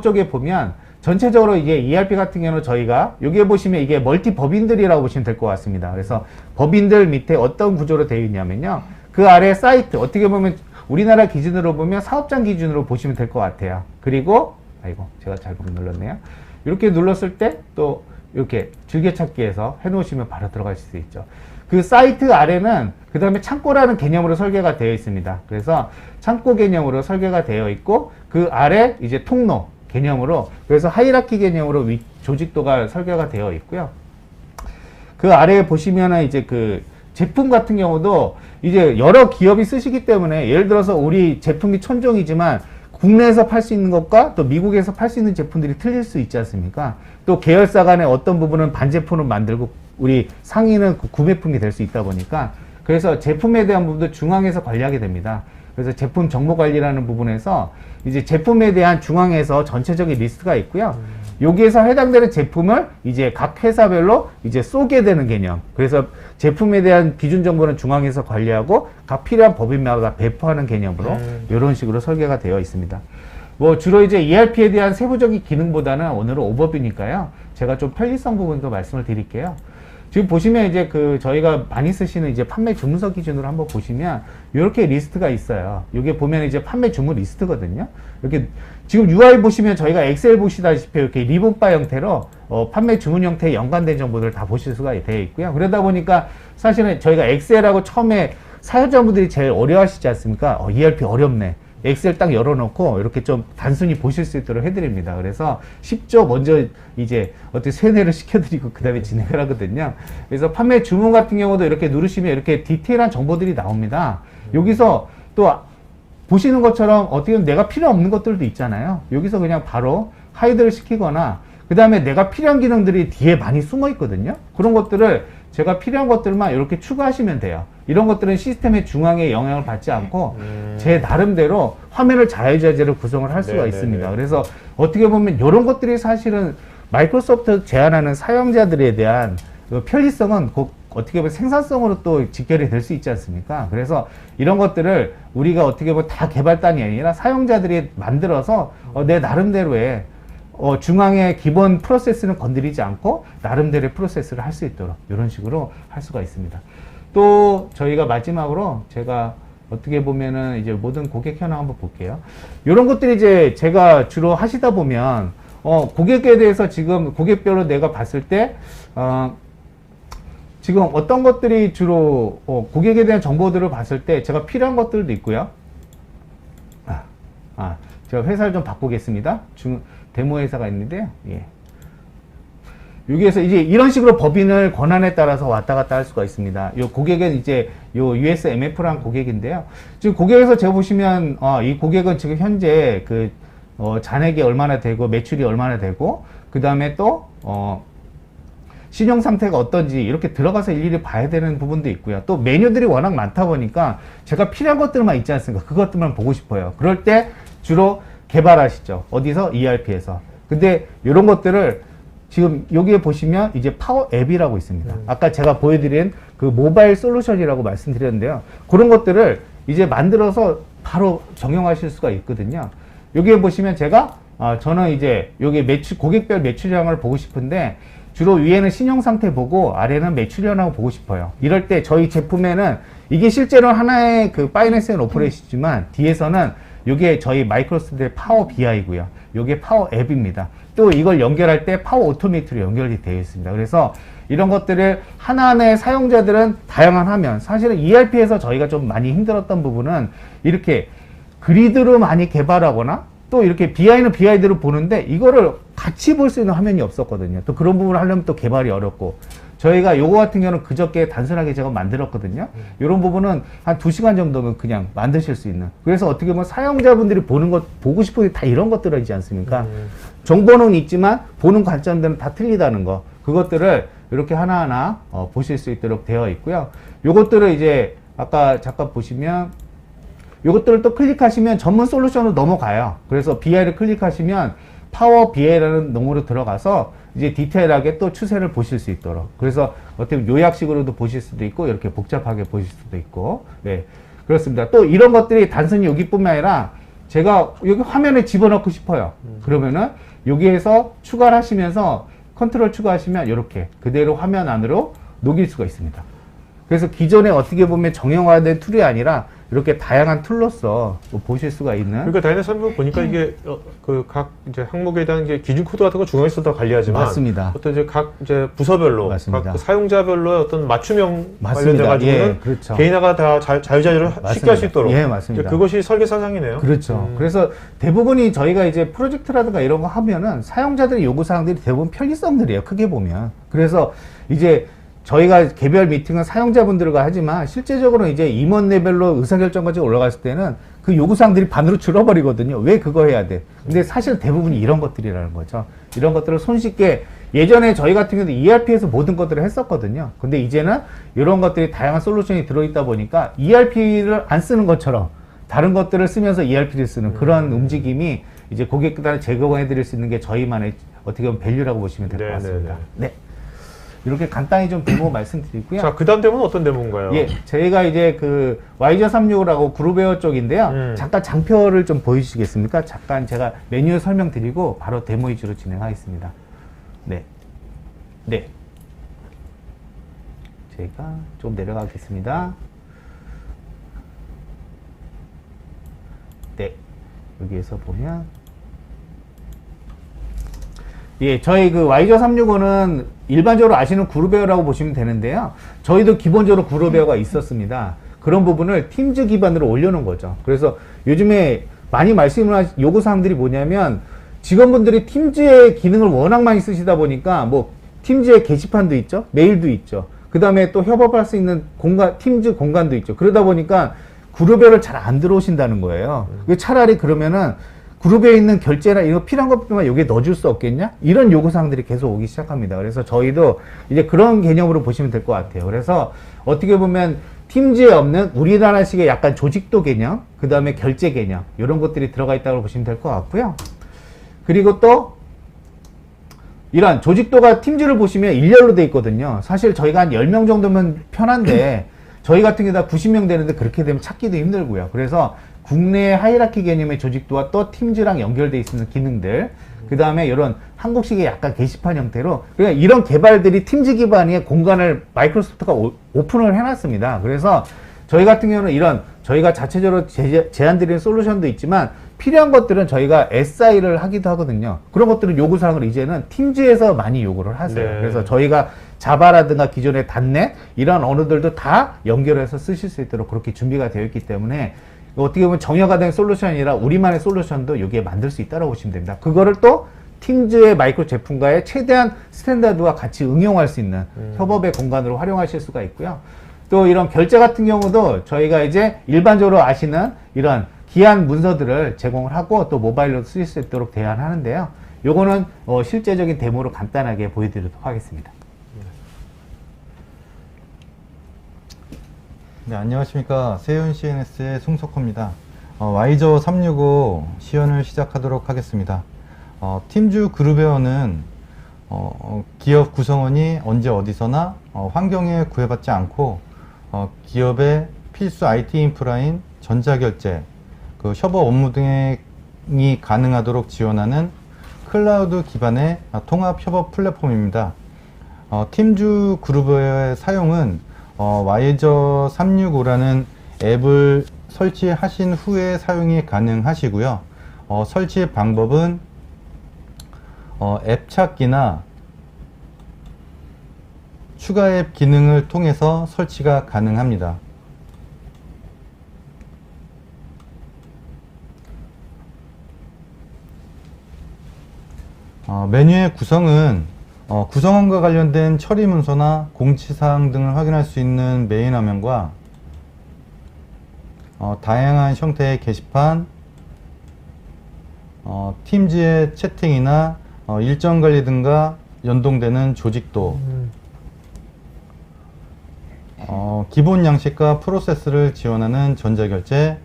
쪽에 보면 전체적으로 이게 ERP 같은 경우는 저희가 여기에 보시면 이게 멀티 법인들이라고 보시면 될 것 같습니다. 그래서 법인들 밑에 어떤 구조로 되어 있냐면요. 그 아래 사이트 어떻게 보면 우리나라 기준으로 보면 사업장 기준으로 보시면 될 것 같아요. 그리고 아이고 제가 잘못 눌렀네요. 이렇게 눌렀을 때 또 이렇게 즐겨찾기에서 해놓으시면 바로 들어가실 수 있죠. 그 사이트 아래는 그 다음에 창고라는 개념으로 설계가 되어 있습니다. 그래서 창고 개념으로 설계가 되어 있고 그 아래 이제 통로 개념으로 그래서 하이라키 개념으로 조직도가 설계가 되어 있고요. 그 아래에 보시면은 이제 그 제품 같은 경우도 이제 여러 기업이 쓰시기 때문에 예를 들어서 우리 제품이 천종이지만 국내에서 팔 수 있는 것과 또 미국에서 팔 수 있는 제품들이 틀릴 수 있지 않습니까? 또 계열사 간에 어떤 부분은 반제품을 만들고 우리 상위는 구매품이 될 수 있다 보니까 그래서 제품에 대한 부분도 중앙에서 관리하게 됩니다. 그래서 제품 정보 관리라는 부분에서 이제 제품에 대한 중앙에서 전체적인 리스트가 있고요. 여기에서 해당되는 제품을 이제 각 회사별로 이제 쏘게 되는 개념. 그래서 제품에 대한 기준 정보는 중앙에서 관리하고 각 필요한 법인마다 배포하는 개념으로 이런 식으로 설계가 되어 있습니다. 뭐 주로 이제 ERP에 대한 세부적인 기능보다는 오늘은 오버뷰니까요. 제가 좀 편리성 부분도 말씀을 드릴게요. 지금 보시면 이제 그 저희가 많이 쓰시는 이제 판매 주문서 기준으로 한번 보시면 이렇게 리스트가 있어요. 이게 보면 이제 판매 주문 리스트거든요. 이렇게 지금 UI 보시면 저희가 엑셀 보시다시피 이렇게 리본바 형태로 판매 주문 형태에 연관된 정보들을 다 보실 수가 되어 있고요. 그러다 보니까 사실은 저희가 엑셀하고 처음에 사용자분들이 제일 어려워하시지 않습니까? ERP 어렵네. 엑셀 딱 열어놓고 이렇게 좀 단순히 보실 수 있도록 해드립니다. 그래서 쉽죠. 먼저 이제 어떻게 세뇌를 시켜드리고 그 다음에 진행을 하거든요. 그래서 판매 주문 같은 경우도 이렇게 누르시면 이렇게 디테일한 정보들이 나옵니다. 여기서 또 보시는 것처럼 어떻게 보면 내가 필요 없는 것들도 있잖아요. 여기서 그냥 바로 하이드를 시키거나 그 다음에 내가 필요한 기능들이 뒤에 많이 숨어 있거든요. 그런 것들을 제가 필요한 것들만 이렇게 추가하시면 돼요. 이런 것들은 시스템의 중앙에 영향을 받지 않고 제 나름대로 화면을 자유자재로 구성을 할 수가 있습니다. 그래서 어떻게 보면 이런 것들이 사실은 마이크로소프트 제안하는 사용자들에 대한 편리성은 어떻게 보면 생산성으로 또 직결이 될 수 있지 않습니까? 그래서 이런 것들을 우리가 어떻게 보면 다 개발단이 아니라 사용자들이 만들어서 내 나름대로의 중앙의 기본 프로세스는 건드리지 않고 나름대로의 프로세스를 할 수 있도록 이런 식으로 할 수가 있습니다. 또 저희가 마지막으로 제가 어떻게 보면은 이제 모든 고객 현황 한번 볼게요. 이런 것들이 이제 제가 주로 하시다 보면 고객에 대해서 지금 고객별로 내가 봤을 때 지금 어떤 것들이 주로 고객에 대한 정보들을 봤을 때 제가 필요한 것들도 있고요. 제가 회사를 좀 바꾸겠습니다. 데모 회사가 있는데요. 예. 여기에서 이제 이런 식으로 법인을 권한에 따라서 왔다 갔다 할 수가 있습니다. 요 고객은 이제 요 USMF라는 고객인데요. 지금 고객에서 제가 보시면 이 고객은 지금 현재 그 잔액이 얼마나 되고 매출이 얼마나 되고 그 다음에 또 신용 상태가 어떤지 이렇게 들어가서 일일이 봐야 되는 부분도 있고요. 또 메뉴들이 워낙 많다 보니까 제가 필요한 것들만 있지 않습니까? 그것들만 보고 싶어요. 그럴 때 주로 개발하시죠. 어디서? ERP에서. 근데 이런 것들을 지금 여기에 보시면 이제 파워 앱이라고 있습니다. 아까 제가 보여드린 그 모바일 솔루션이라고 말씀드렸는데요. 그런 것들을 이제 만들어서 바로 적용하실 수가 있거든요. 여기에 보시면 제가 저는 이제 여기 고객별 매출량을 보고 싶은데 주로 위에는 신용 상태 보고 아래는 매출량을 보고 싶어요. 이럴 때 저희 제품에는 이게 실제로 하나의 그 파이낸스 앤 오퍼레이션이지만 뒤에서는 이게 저희 마이크로소프트의 파워 BI고요. 이게 파워 앱입니다. 또 이걸 연결할 때 파워 오토메이트로 연결이 되어 있습니다. 그래서 이런 것들을 하나하나의 사용자들은 다양한 화면, 사실은 ERP에서 저희가 좀 많이 힘들었던 부분은 이렇게 그리드로 많이 개발하거나 또 이렇게 BI는 BI대로 보는데 이거를 같이 볼 수 있는 화면이 없었거든요. 또 그런 부분을 하려면 또 개발이 어렵고 저희가 요거 같은 경우는 그저께 단순하게 제가 만들었거든요. 이런 부분은 한 2시간 정도면 그냥 만드실 수 있는. 그래서 어떻게 보면 사용자분들이 보고 싶은 게 다 이런 것들이지 않습니까? 정보는 있지만 보는 관점들은 다 틀리다는 거. 그것들을 이렇게 하나하나 보실 수 있도록 되어 있고요. 요것들을 이제 아까 잠깐 보시면 요것들을 또 클릭하시면 전문 솔루션으로 넘어가요. 그래서 BI를 클릭하시면 파워 BI라는 농으로 들어가서 이제 디테일하게 또 추세를 보실 수 있도록. 그래서 어떻게 보면 요약식으로도 보실 수도 있고 이렇게 복잡하게 보실 수도 있고. 네. 그렇습니다. 또 이런 것들이 단순히 여기뿐만 아니라 제가 여기 화면에 집어넣고 싶어요. 그러면은 여기에서 추가를 하시면서 컨트롤 추가하시면 이렇게 그대로 화면 안으로 녹일 수가 있습니다. 그래서 기존에 어떻게 보면 정형화된 툴이 아니라 이렇게 다양한 툴로서 보실 수가 있는. 그러니까 다이내 선물 보니까 이게 그 각 이제 항목에 대한 게 기준 코드 같은 거 중앙에서 다 관리하지만 맞습니다. 어떤 이제 각 이제 부서별로 맞습니다. 각 그 사용자별로의 어떤 맞춤형 관련돼 맞습니다. 가지고는 예, 그렇죠. 개인화가 다 자유자재로 쉽게 할 수 있도록. 예, 맞습니다. 그것이 설계 사상이네요. 그렇죠. 그래서 대부분이 저희가 이제 프로젝트라든가 이런 거 하면은 사용자들의 요구사항들이 대부분 편의성들이에요. 크게 보면. 그래서 이제 저희가 개별 미팅은 사용자분들과 하지만 실제적으로 이제 임원 레벨로 의사결정까지 올라갔을 때는 그 요구사항들이 반으로 줄어버리거든요. 왜 그거 해야 돼? 근데 사실 대부분이 이런 것들이라는 거죠. 이런 것들을 손쉽게 예전에 저희 같은 경우도 ERP에서 모든 것들을 했었거든요. 근데 이제는 이런 것들이 다양한 솔루션이 들어있다 보니까 ERP를 안 쓰는 것처럼 다른 것들을 쓰면서 ERP를 쓰는 그런 움직임이 이제 고객들한테 제공해 드릴 수 있는 게 저희만의 어떻게 보면 밸류라고 보시면 될 것 같습니다. 네. 이렇게 간단히 좀 데모 말씀드리고요. 자, 그 다음 데모는 어떤 데모인가요? 예, 저희가 이제 그 와이저 365라고 그룹웨어 쪽인데요. 잠깐 장표를 좀 보여주시겠습니까? 잠깐 제가 메뉴 설명드리고 바로 데모 위주로 진행하겠습니다. 네. 네. 제가 좀 내려가겠습니다. 네. 여기에서 보면 예, 저희 그 와이저 365는 일반적으로 아시는 그룹웨어라고 보시면 되는데요. 저희도 기본적으로 그룹웨어가 있었습니다. 그런 부분을 팀즈 기반으로 올려놓은 거죠. 그래서 요즘에 많이 말씀하신 요구사항들이 뭐냐면 직원분들이 팀즈의 기능을 워낙 많이 쓰시다 보니까 뭐 팀즈의 게시판도 있죠. 메일도 있죠. 그 다음에 또 협업할 수 있는 공간, 팀즈 공간도 있죠. 그러다 보니까 그룹웨어를 잘 안 들어오신다는 거예요. 차라리 그러면은 그룹에 있는 결제나 이거 필요한 것들만 여기에 넣어줄 수 없겠냐? 이런 요구사항들이 계속 오기 시작합니다. 그래서 저희도 이제 그런 개념으로 보시면 될 것 같아요. 그래서 어떻게 보면 팀즈에 없는 우리나라식의 약간 조직도 개념, 그 다음에 결제 개념, 이런 것들이 들어가 있다고 보시면 될 것 같고요. 그리고 또 이런 조직도가 팀즈를 보시면 일렬로 돼 있거든요. 사실 저희가 한 10명 정도면 편한데 저희 같은 게 다 90명 되는데 그렇게 되면 찾기도 힘들고요. 그래서 국내 하이라키 개념의 조직도와 또 팀즈랑 연결되어 있는 기능들, 그 다음에 이런 한국식의 약간 게시판 형태로, 그러니까 이런 개발들이 팀즈 기반의 공간을 마이크로소프트가 오픈을 해놨습니다. 그래서 저희 같은 경우는 이런 저희가 자체적으로 제안드리는 솔루션도 있지만 필요한 것들은 저희가 SI를 하기도 하거든요. 그런 것들은 요구사항을 이제는 팀즈에서 많이 요구를 하세요. 네. 그래서 저희가 자바라든가 기존의 .NET 이런 언어들도 다 연결해서 쓰실 수 있도록 그렇게 준비가 되어 있기 때문에 어떻게 보면 정형화된 솔루션이 아니라 우리만의 솔루션도 여기에 만들 수 있다고 보시면 됩니다. 그거를 또 팀즈의 마이크로 제품과의 최대한 스탠다드와 같이 응용할 수 있는 협업의 공간으로 활용하실 수가 있고요. 또 이런 결제 같은 경우도 저희가 이제 일반적으로 아시는 이런 기한 문서들을 제공을 하고 또 모바일로 쓰실 수 있도록 대안하는데요. 요거는 실제적인 데모로 간단하게 보여드리도록 하겠습니다. 네, 안녕하십니까. 세윤 CNS의 송석호입니다. 와이저 365 시연을 시작하도록 하겠습니다. 팀즈 그룹웨어는 기업 구성원이 언제 어디서나 환경에 구애받지 않고 기업의 필수 IT 인프라인 전자결제, 그 협업 업무 등이 가능하도록 지원하는 클라우드 기반의 통합 협업 플랫폼입니다. 팀즈 그룹웨어의 사용은 와이저 365라는 앱을 설치하신 후에 사용이 가능하시고요. 설치 방법은 앱 찾기나 추가 앱 기능을 통해서 설치가 가능합니다. 메뉴의 구성은 구성원과 관련된 처리 문서나 공지사항 등을 확인할 수 있는 메인 화면과 다양한 형태의 게시판, 팀즈의 채팅이나 일정 관리 등과 연동되는 조직도, 기본 양식과 프로세스를 지원하는 전자결제,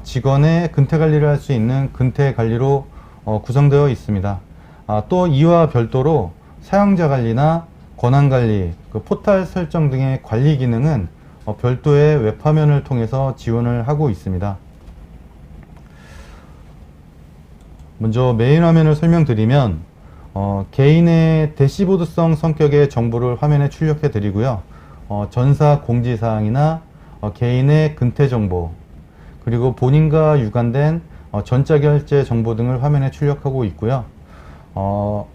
직원의 근태 관리를 할 수 있는 근태 관리로 구성되어 있습니다. 또 이와 별도로 사용자 관리나 권한 관리, 그 포탈 설정 등의 관리 기능은 별도의 웹화면을 통해서 지원을 하고 있습니다. 먼저 메인 화면을 설명드리면 개인의 대시보드성 성격의 정보를 화면에 출력해 드리고요. 전사 공지사항이나 개인의 근태 정보, 그리고 본인과 유관된 전자결제 정보 등을 화면에 출력하고 있고요.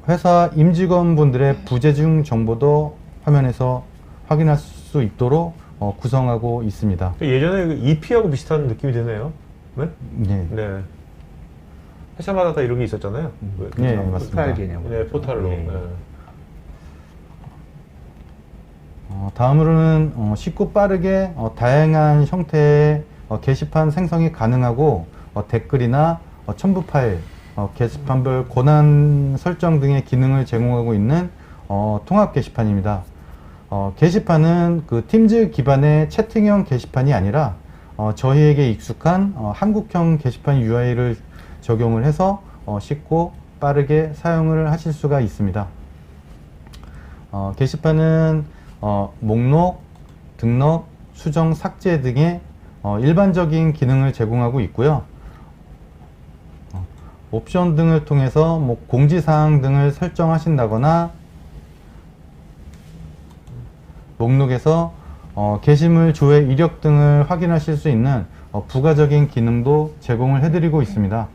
회사 임직원분들의 부재중 정보도 화면에서 확인할 수 있도록 구성하고 있습니다. 예전에 그 EP하고 비슷한 느낌이 드네요. 네? 네, 네. 회사마다 다 이런 게 있었잖아요. 네, 맞습니다. 포탈 개념으로. 네, 포탈로. 예. 네. 다음으로는 쉽고 빠르게 다양한 형태의 게시판 생성이 가능하고 댓글이나 첨부 파일, 게시판별 권한 설정 등의 기능을 제공하고 있는 통합 게시판입니다. 게시판은 그 팀즈 기반의 채팅형 게시판이 아니라 저희에게 익숙한 한국형 게시판 UI를 적용을 해서 쉽고 빠르게 사용을 하실 수가 있습니다. 게시판은 목록, 등록, 수정, 삭제 등의 일반적인 기능을 제공하고 있고요. 옵션 등을 통해서 공지사항 등을 설정하신다거나 목록에서 게시물 조회 이력 등을 확인하실 수 있는 부가적인 기능도 제공을 해드리고 있습니다.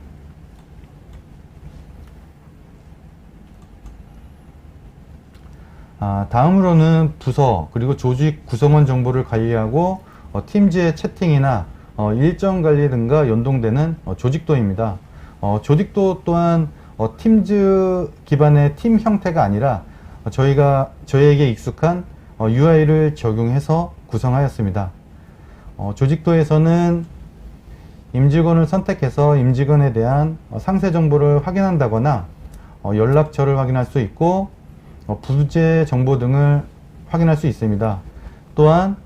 다음으로는 부서 그리고 조직 구성원 정보를 관리하고 팀즈의 채팅이나 일정 관리 등과 연동되는 조직도입니다. 조직도 또한 팀즈 기반의 팀 형태가 아니라 저희에게 익숙한 UI를 적용해서 구성하였습니다. 조직도에서는 임직원을 선택해서 임직원에 대한 상세 정보를 확인한다거나 연락처를 확인할 수 있고 부재 정보 등을 확인할 수 있습니다. 또한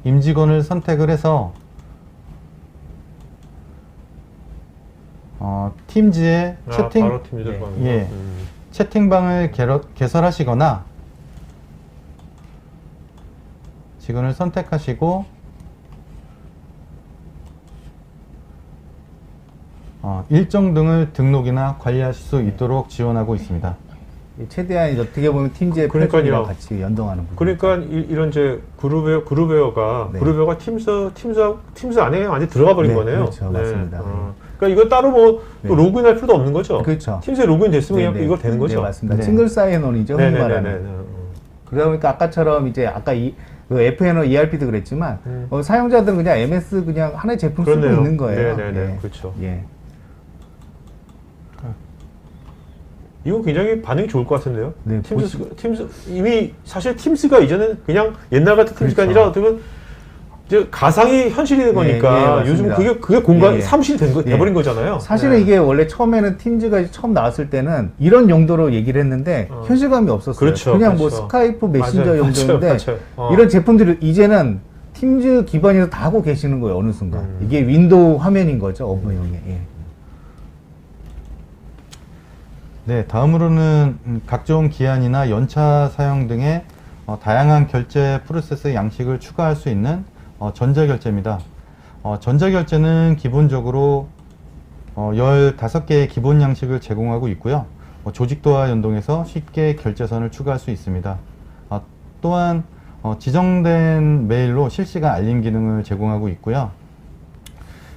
임직원을 선택을 해서 팀즈의 채팅, 바로 팀즈 들어가는 예, 거. 채팅방을 개설하시거나 직원을 선택하시고 일정 등을 등록이나 관리하실 수 있도록 지원하고 있습니다. 최대한 이제 어떻게 보면 팀즈의 그러니까요. 플랫폼이랑 같이 연동하는 부분. 그러니까 이런 이제 그룹웨어가 네. 팀즈 안에 완전 히 들어가 버린 네, 거네요. 그렇죠. 맞습니다. 그러니까 이거 따로 뭐 또 네. 로그인할 필요도 없는 거죠. 그렇죠. 팀즈에 로그인 됐으면 그냥 네, 이거 되는 거죠. 네, 맞습니다. 네. 싱글 사인온이죠. 흔히 말하는. 네네네. 그러다 보니까 아까처럼 이제 아까 그 FNO ERP도 그랬지만 사용자들은 그냥 MS 그냥 하나의 제품 쓰고 그렇네요. 있는 거예요. 네네네. 예. 그렇죠. 예. 이거 굉장히 반응이 좋을 것 같은데요. 네, 팀즈 이미 사실 팀즈가 이제는 그냥 옛날 같은 팀즈가 그렇죠. 아니라 어떻게 보면 이제 가상이 현실이 된 거니까 예, 요즘 맞습니다. 그게 공간 예, 예. 사무실이 돼버린 거잖아요. 사실은 네. 이게 원래 처음에는 팀즈가 처음 나왔을 때는 이런 용도로 얘기를 했는데 현실감이 없었어요. 그렇죠, 그냥 뭐 그렇죠. 스카이프 메신저 맞아요, 용도인데 맞아요. 이런 제품들을 이제는 팀즈 기반에서 다 하고 계시는 거예요. 어느 순간. 이게 윈도우 화면인 거죠. 업무용에. 예. 네, 다음으로는 각종 기한이나 연차 사용 등의 다양한 결제 프로세스 양식을 추가할 수 있는 전자결제입니다. 전자결제는 기본적으로 15개의 기본 양식을 제공하고 있고요. 조직도와 연동해서 쉽게 결제선을 추가할 수 있습니다. 또한 지정된 메일로 실시간 알림 기능을 제공하고 있고요.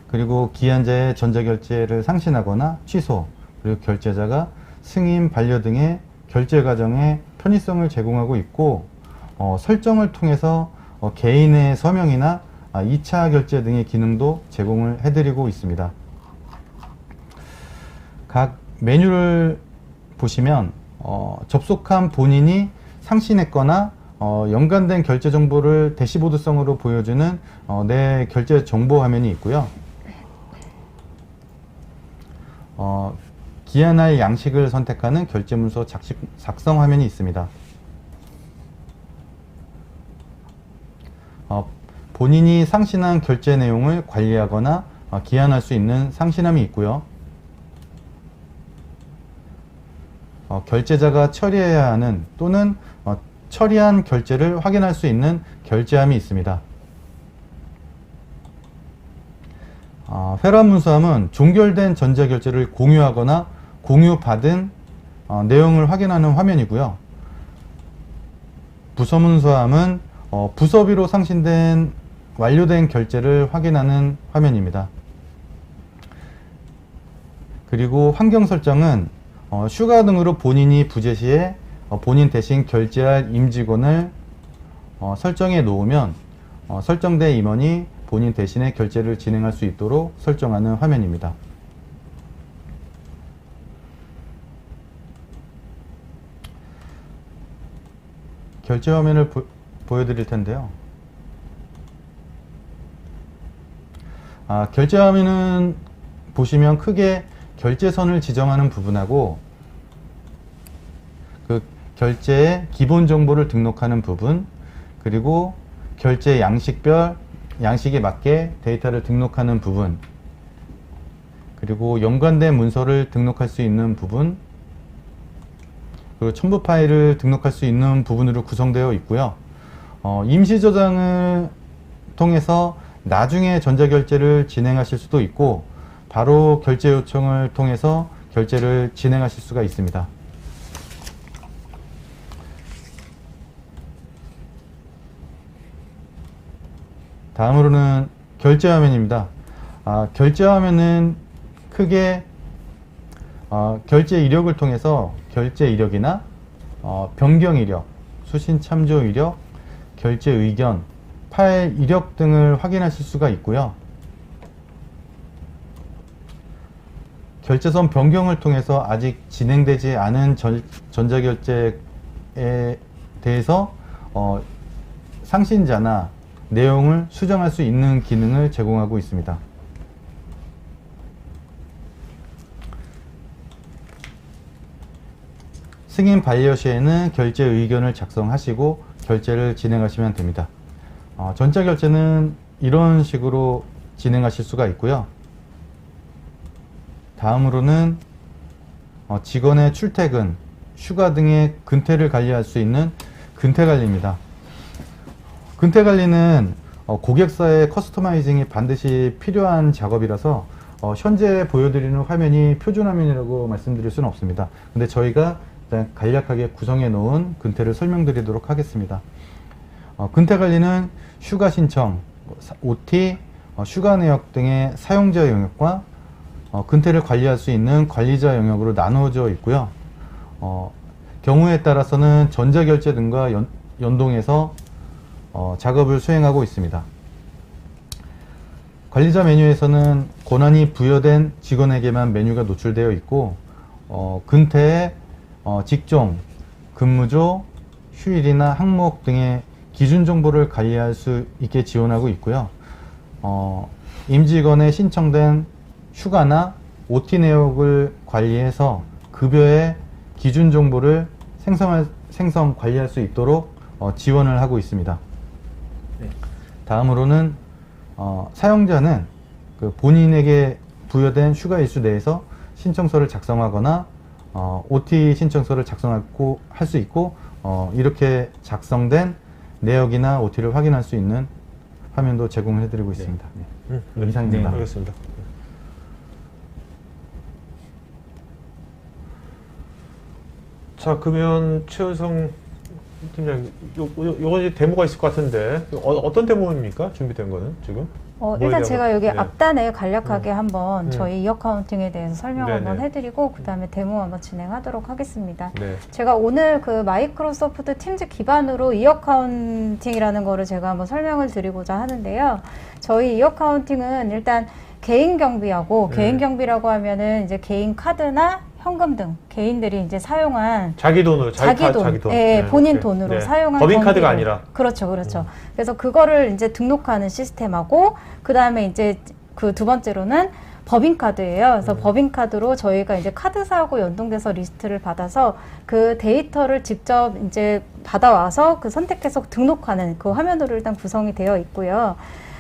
그리고 기한제의 전자결제를 상신하거나 취소, 그리고 결제자가 승인, 반려 등의 결제 과정에 편의성을 제공하고 있고 설정을 통해서 개인의 서명이나 2차 결제 등의 기능도 제공을 해드리고 있습니다. 각 메뉴를 보시면 접속한 본인이 상신했거나 연관된 결제 정보를 대시보드성으로 보여주는 내 결제 정보 화면이 있고요. 기한할 양식을 선택하는 결제 문서 작성 화면이 있습니다. 본인이 상신한 결제 내용을 관리하거나 기한할 수 있는 상신함이 있고요. 결제자가 처리해야 하는 또는 처리한 결제를 확인할 수 있는 결제함이 있습니다. 회라문서함은 종결된 전자결제를 공유하거나 공유받은 내용을 확인하는 화면이고요. 부서문서함은 부서비로 상신된 완료된 결제를 확인하는 화면입니다. 그리고 환경 설정은 휴가 등으로 본인이 부재 시에 본인 대신 결제할 임직원을 설정해 놓으면 설정된 임원이 본인 대신에 결제를 진행할 수 있도록 설정하는 화면입니다. 결제 화면을 보여드릴 텐데요. 결제 화면은 보시면 크게 결제선을 지정하는 부분하고 그 결제의 기본 정보를 등록하는 부분, 그리고 결제 양식에 맞게 데이터를 등록하는 부분, 그리고 연관된 문서를 등록할 수 있는 부분, 그리고 첨부 파일을 등록할 수 있는 부분으로 구성되어 있고요. 임시 저장을 통해서 나중에 전자결제를 진행하실 수도 있고 바로 결제 요청을 통해서 결제를 진행하실 수가 있습니다. 다음으로는 결제 화면입니다. 결제 화면은 크게 결제 이력을 통해서 결제 이력이나 변경 이력, 수신 참조 이력, 결제 의견, 파일 이력 등을 확인하실 수가 있고요. 결제선 변경을 통해서 아직 진행되지 않은 전자결제에 대해서 상신자나 내용을 수정할 수 있는 기능을 제공하고 있습니다. 승인 반려 시에는 결제 의견을 작성하시고 결제를 진행하시면 됩니다. 전자결제는 이런 식으로 진행하실 수가 있고요. 다음으로는 직원의 출퇴근, 휴가 등의 근태를 관리할 수 있는 근태관리입니다. 근태관리는 고객사의 커스터마이징이 반드시 필요한 작업이라서 현재 보여드리는 화면이 표준 화면이라고 말씀드릴 수는 없습니다. 근데 저희가 일단 간략하게 구성해 놓은 근태를 설명드리도록 하겠습니다. 근태관리는 휴가 신청, OT, 휴가 내역 등의 사용자 영역과 근태를 관리할 수 있는 관리자 영역으로 나누어져 있고요. 경우에 따라서는 전자결제 등과 연동해서 작업을 수행하고 있습니다. 관리자 메뉴에서는 권한이 부여된 직원에게만 메뉴가 노출되어 있고 근태의 직종, 근무조, 휴일이나 항목 등의 기준 정보를 관리할 수 있게 지원하고 있고요. 임직원의 신청된 휴가나 OT 내역을 관리해서 급여의 기준 정보를 생성 관리할 수 있도록 지원을 하고 있습니다. 네. 다음으로는 사용자는 그 본인에게 부여된 휴가 일수 내에서 신청서를 작성하거나 OT 신청서를 작성하고 할 수 있고 이렇게 작성된 내역이나 OT를 확인할 수 있는 화면도 제공해 드리고 있습니다. 네. 이상입니다. 네, 알겠습니다. 자, 그러면 최은성 팀장, 요거 이제 데모가 있을 것 같은데 어떤 데모입니까? 준비된 거는 지금? 일단 제가 여기 네. 앞단에 간략하게 한번 저희 이어카운팅에 대해서 설명 네네. 한번 해드리고 그 다음에 데모 한번 진행하도록 하겠습니다. 네. 제가 오늘 그 마이크로소프트 팀즈 기반으로 이어카운팅이라는 거를 제가 한번 설명을 드리고자 하는데요. 저희 이어카운팅은 일단 개인 경비하고 네. 개인 경비라고 하면은 이제 개인 카드나 현금 등 개인들이 이제 사용한 자기 돈으로 자기 돈, 예, 네, 본인 오케이. 돈으로 네. 사용한 법인 카드가 경비를. 아니라. 그렇죠, 그렇죠. 그래서 그거를 이제 등록하는 시스템하고 그 다음에 이제 그 두 번째로는 법인 카드예요. 그래서 법인 카드로 저희가 이제 카드사하고 연동돼서 리스트를 받아서 그 데이터를 직접 이제 받아와서 그 선택해서 등록하는 그 화면으로 일단 구성이 되어 있고요.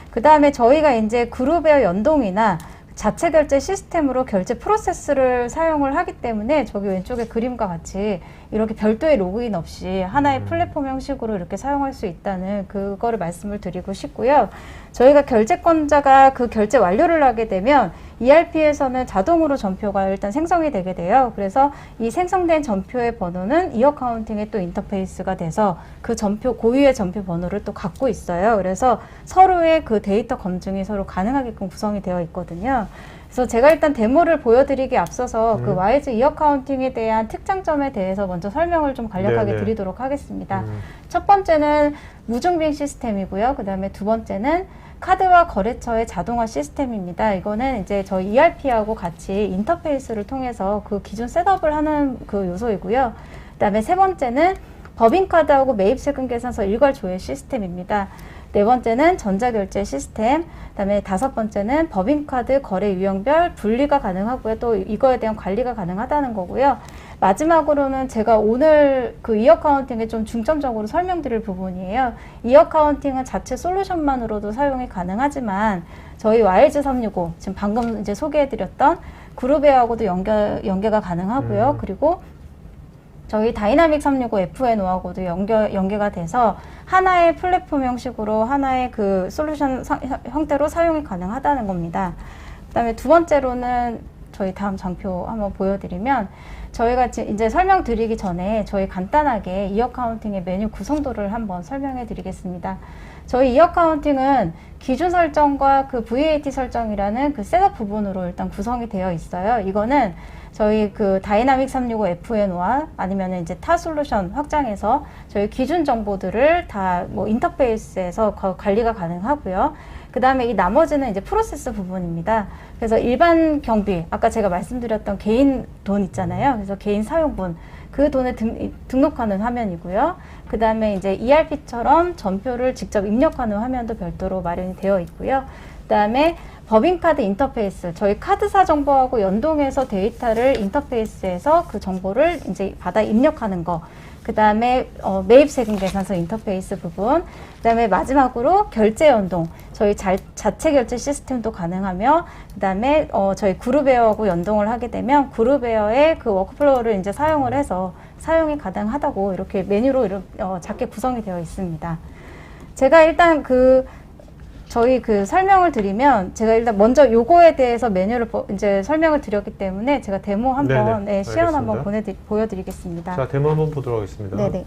그 다음에 저희가 이제 그룹웨어 연동이나 자체 결제 시스템으로 결제 프로세스를 사용을 하기 때문에 저기 왼쪽에 그림과 같이 이렇게 별도의 로그인 없이 하나의 플랫폼 형식으로 이렇게 사용할 수 있다는 그거를 말씀을 드리고 싶고요. 저희가 결제권자가 그 결제 완료를 하게 되면 ERP에서는 자동으로 전표가 일단 생성이 되게 돼요. 그래서 이 생성된 전표의 번호는 이어카운팅의 또 인터페이스가 돼서 그 전표, 고유의 전표 번호를 또 갖고 있어요. 그래서 서로의 그 데이터 검증이 서로 가능하게끔 구성이 되어 있거든요. 그래서 제가 일단 데모를 보여드리기에 앞서서 그 와이즈 이어카운팅에 대한 특장점에 대해서 먼저 설명을 좀 간략하게 네네. 드리도록 하겠습니다. 첫 번째는 무증빙 시스템이고요. 그 다음에 두 번째는 카드와 거래처의 자동화 시스템입니다. 이거는 이제 저희 ERP하고 같이 인터페이스를 통해서 그 기준 셋업을 하는 그 요소이고요. 그 다음에 세 번째는 법인카드하고 매입세금 계산서 일괄 조회 시스템입니다. 네 번째는 전자결제 시스템, 그다음에 다섯 번째는 법인카드 거래 유형별 분리가 가능하고요. 또 이거에 대한 관리가 가능하다는 거고요. 마지막으로는 제가 오늘 그 이어카운팅에 좀 중점적으로 설명드릴 부분이에요. 이어카운팅은 자체 솔루션만으로도 사용이 가능하지만 저희 와일즈 365 지금 방금 이제 소개해드렸던 그룹웨어하고도 연계가 가능하고요. 그리고 저희 다이나믹 365 FNO하고도 연계가 돼서 하나의 플랫폼 형식으로 하나의 그 솔루션 형태로 사용이 가능하다는 겁니다. 그 다음에 두 번째로는 저희 다음 장표 한번 보여드리면 저희가 이제 설명드리기 전에 저희 간단하게 이어카운팅의 메뉴 구성도를 한번 설명해 드리겠습니다. 저희 이어카운팅은 기준 설정과 그 VAT 설정이라는 그 셋업 부분으로 일단 구성이 되어 있어요. 이거는 저희 그 다이나믹 365 FNO와 아니면 이제 타 솔루션 확장해서 저희 기준 정보들을 다 뭐 인터페이스에서 관리가 가능하고요. 그 다음에 이 나머지는 이제 프로세스 부분입니다. 그래서 일반 경비, 아까 제가 말씀드렸던 개인 돈 있잖아요. 그래서 개인 사용분, 그 돈을 등록하는 화면이고요. 그 다음에 이제 ERP처럼 전표를 직접 입력하는 화면도 별도로 마련이 되어 있고요. 그 다음에 법인카드 인터페이스, 저희 카드사 정보하고 연동해서 데이터를 인터페이스에서 그 정보를 이제 받아 입력하는 거. 그 다음에 매입세금 계산서 인터페이스 부분, 그 다음에 마지막으로 결제 연동, 저희 자체 결제 시스템도 가능하며, 그 다음에 저희 그룹웨어하고 연동을 하게 되면 그룹웨어의 그 워크플로우를 이제 사용을 해서 사용이 가능하다고 이렇게 메뉴로 작게 구성이 되어 있습니다. 제가 일단 저희 그 설명을 드리면 제가 일단 먼저 요거에 대해서 메뉴를 이제 설명을 드렸기 때문에 제가 데모 한번 시연 한번 보여드리겠습니다. 자, 데모 한번 보도록 하겠습니다. 네네.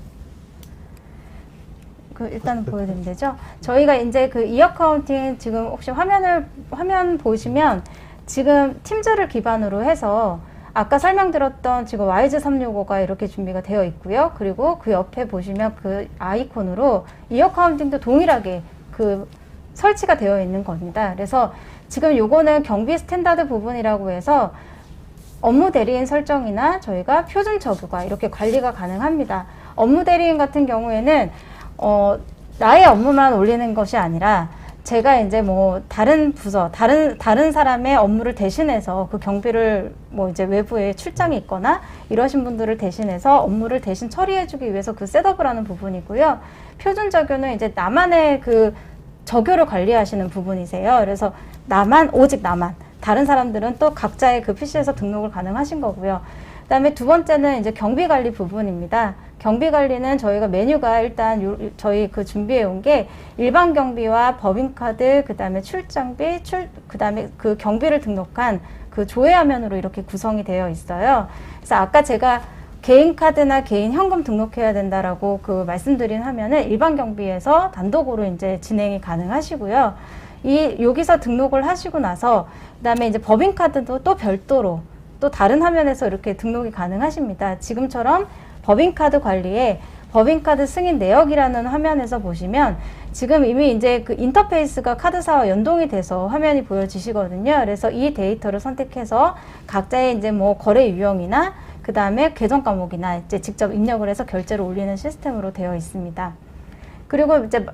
일단 보여드리면 되죠. 저희가 이제 그 이어카운팅 지금 혹시 화면 보시면 지금 팀즈를 기반으로 해서 아까 설명드렸던 지금 와이즈 365가 이렇게 준비가 되어 있고요. 그리고 그 옆에 보시면 그 아이콘으로 이어카운팅도 동일하게 설치가 되어 있는 겁니다. 그래서 지금 요거는 경비 스탠다드 부분이라고 해서 업무 대리인 설정이나 저희가 표준 저부가 이렇게 관리가 가능합니다. 업무 대리인 같은 경우에는 나의 업무만 올리는 것이 아니라 제가 이제 뭐 다른 부서, 다른 사람의 업무를 대신해서 그 경비를 뭐 이제 외부에 출장이 있거나 이러신 분들을 대신해서 업무를 대신 처리해주기 위해서 그 셋업을 하는 부분이고요. 표준 저교는 이제 나만의 그 저교를 관리하시는 부분이세요. 그래서 오직 나만. 다른 사람들은 또 각자의 그 PC에서 등록을 가능하신 거고요. 그 다음에 두 번째는 이제 경비 관리 부분입니다. 경비 관리는 저희가 메뉴가 일단 저희 그 준비해 온 게 일반 경비와 법인카드, 그 다음에 출장비, 그 다음에 그 경비를 등록한 그 조회 화면으로 이렇게 구성이 되어 있어요. 그래서 아까 제가 개인 카드나 개인 현금 등록해야 된다라고 말씀드린 화면은 일반 경비에서 단독으로 이제 진행이 가능하시고요. 여기서 등록을 하시고 나서 그다음에 이제 법인 카드도 또 별도로 또 다른 화면에서 이렇게 등록이 가능하십니다. 지금처럼 법인 카드 관리에 법인 카드 승인 내역이라는 화면에서 보시면 지금 이미 이제 그 인터페이스가 카드사와 연동이 돼서 화면이 보여지시거든요. 그래서 이 데이터를 선택해서 각자의 이제 뭐 거래 유형이나 그 다음에 계정 과목이나 이제 직접 입력을 해서 결제를 올리는 시스템으로 되어 있습니다. 그리고 이제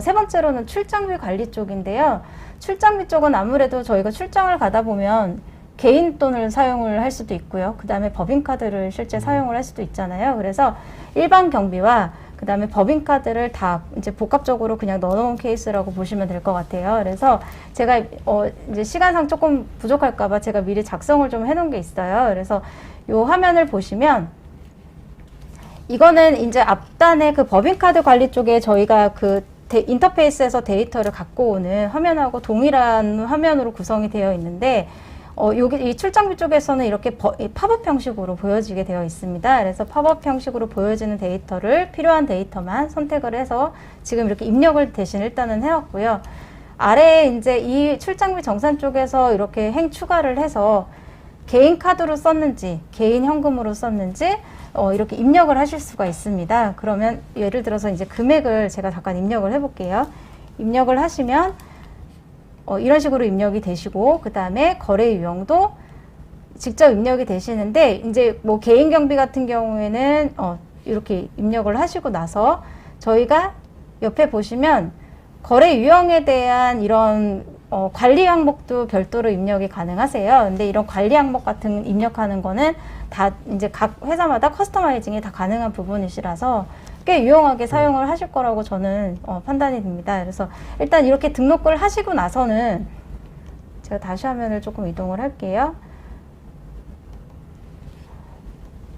세 번째로는 출장비 관리 쪽인데요. 출장비 쪽은 아무래도 저희가 출장을 가다 보면 개인 돈을 사용을 할 수도 있고요. 그 다음에 법인카드를 실제 사용을 할 수도 있잖아요. 그래서 일반 경비와 그 다음에 법인카드를 다 이제 복합적으로 그냥 넣어놓은 케이스라고 보시면 될 것 같아요. 그래서 제가 이제 시간상 조금 부족할까봐 제가 미리 작성을 좀 해놓은 게 있어요. 그래서 요 화면을 보시면 이거는 이제 앞단에 그 법인카드 관리 쪽에 저희가 그 인터페이스에서 데이터를 갖고 오는 화면하고 동일한 화면으로 구성이 되어 있는데 여기 이 출장비 쪽에서는 이렇게 팝업 형식으로 보여지게 되어 있습니다. 그래서 팝업 형식으로 보여지는 데이터를 필요한 데이터만 선택을 해서 지금 이렇게 입력을 대신 일단은 해왔고요. 아래에 이제 이 출장비 정산 쪽에서 이렇게 행 추가를 해서 개인 카드로 썼는지 개인 현금으로 썼는지 이렇게 입력을 하실 수가 있습니다. 그러면 예를 들어서 이제 금액을 제가 잠깐 입력을 해볼게요. 입력을 하시면 이런 식으로 입력이 되시고 그 다음에 거래 유형도 직접 입력이 되시는데 이제 뭐 개인 경비 같은 경우에는 이렇게 입력을 하시고 나서 저희가 옆에 보시면 거래 유형에 대한 이런 관리 항목도 별도로 입력이 가능하세요. 근데 이런 관리 항목 같은 입력하는 거는 다 이제 각 회사마다 커스터마이징이 다 가능한 부분이시라서 꽤 유용하게 사용을 하실 거라고 저는 판단이 됩니다. 그래서 일단 이렇게 등록을 하시고 나서는 제가 다시 화면을 조금 이동을 할게요.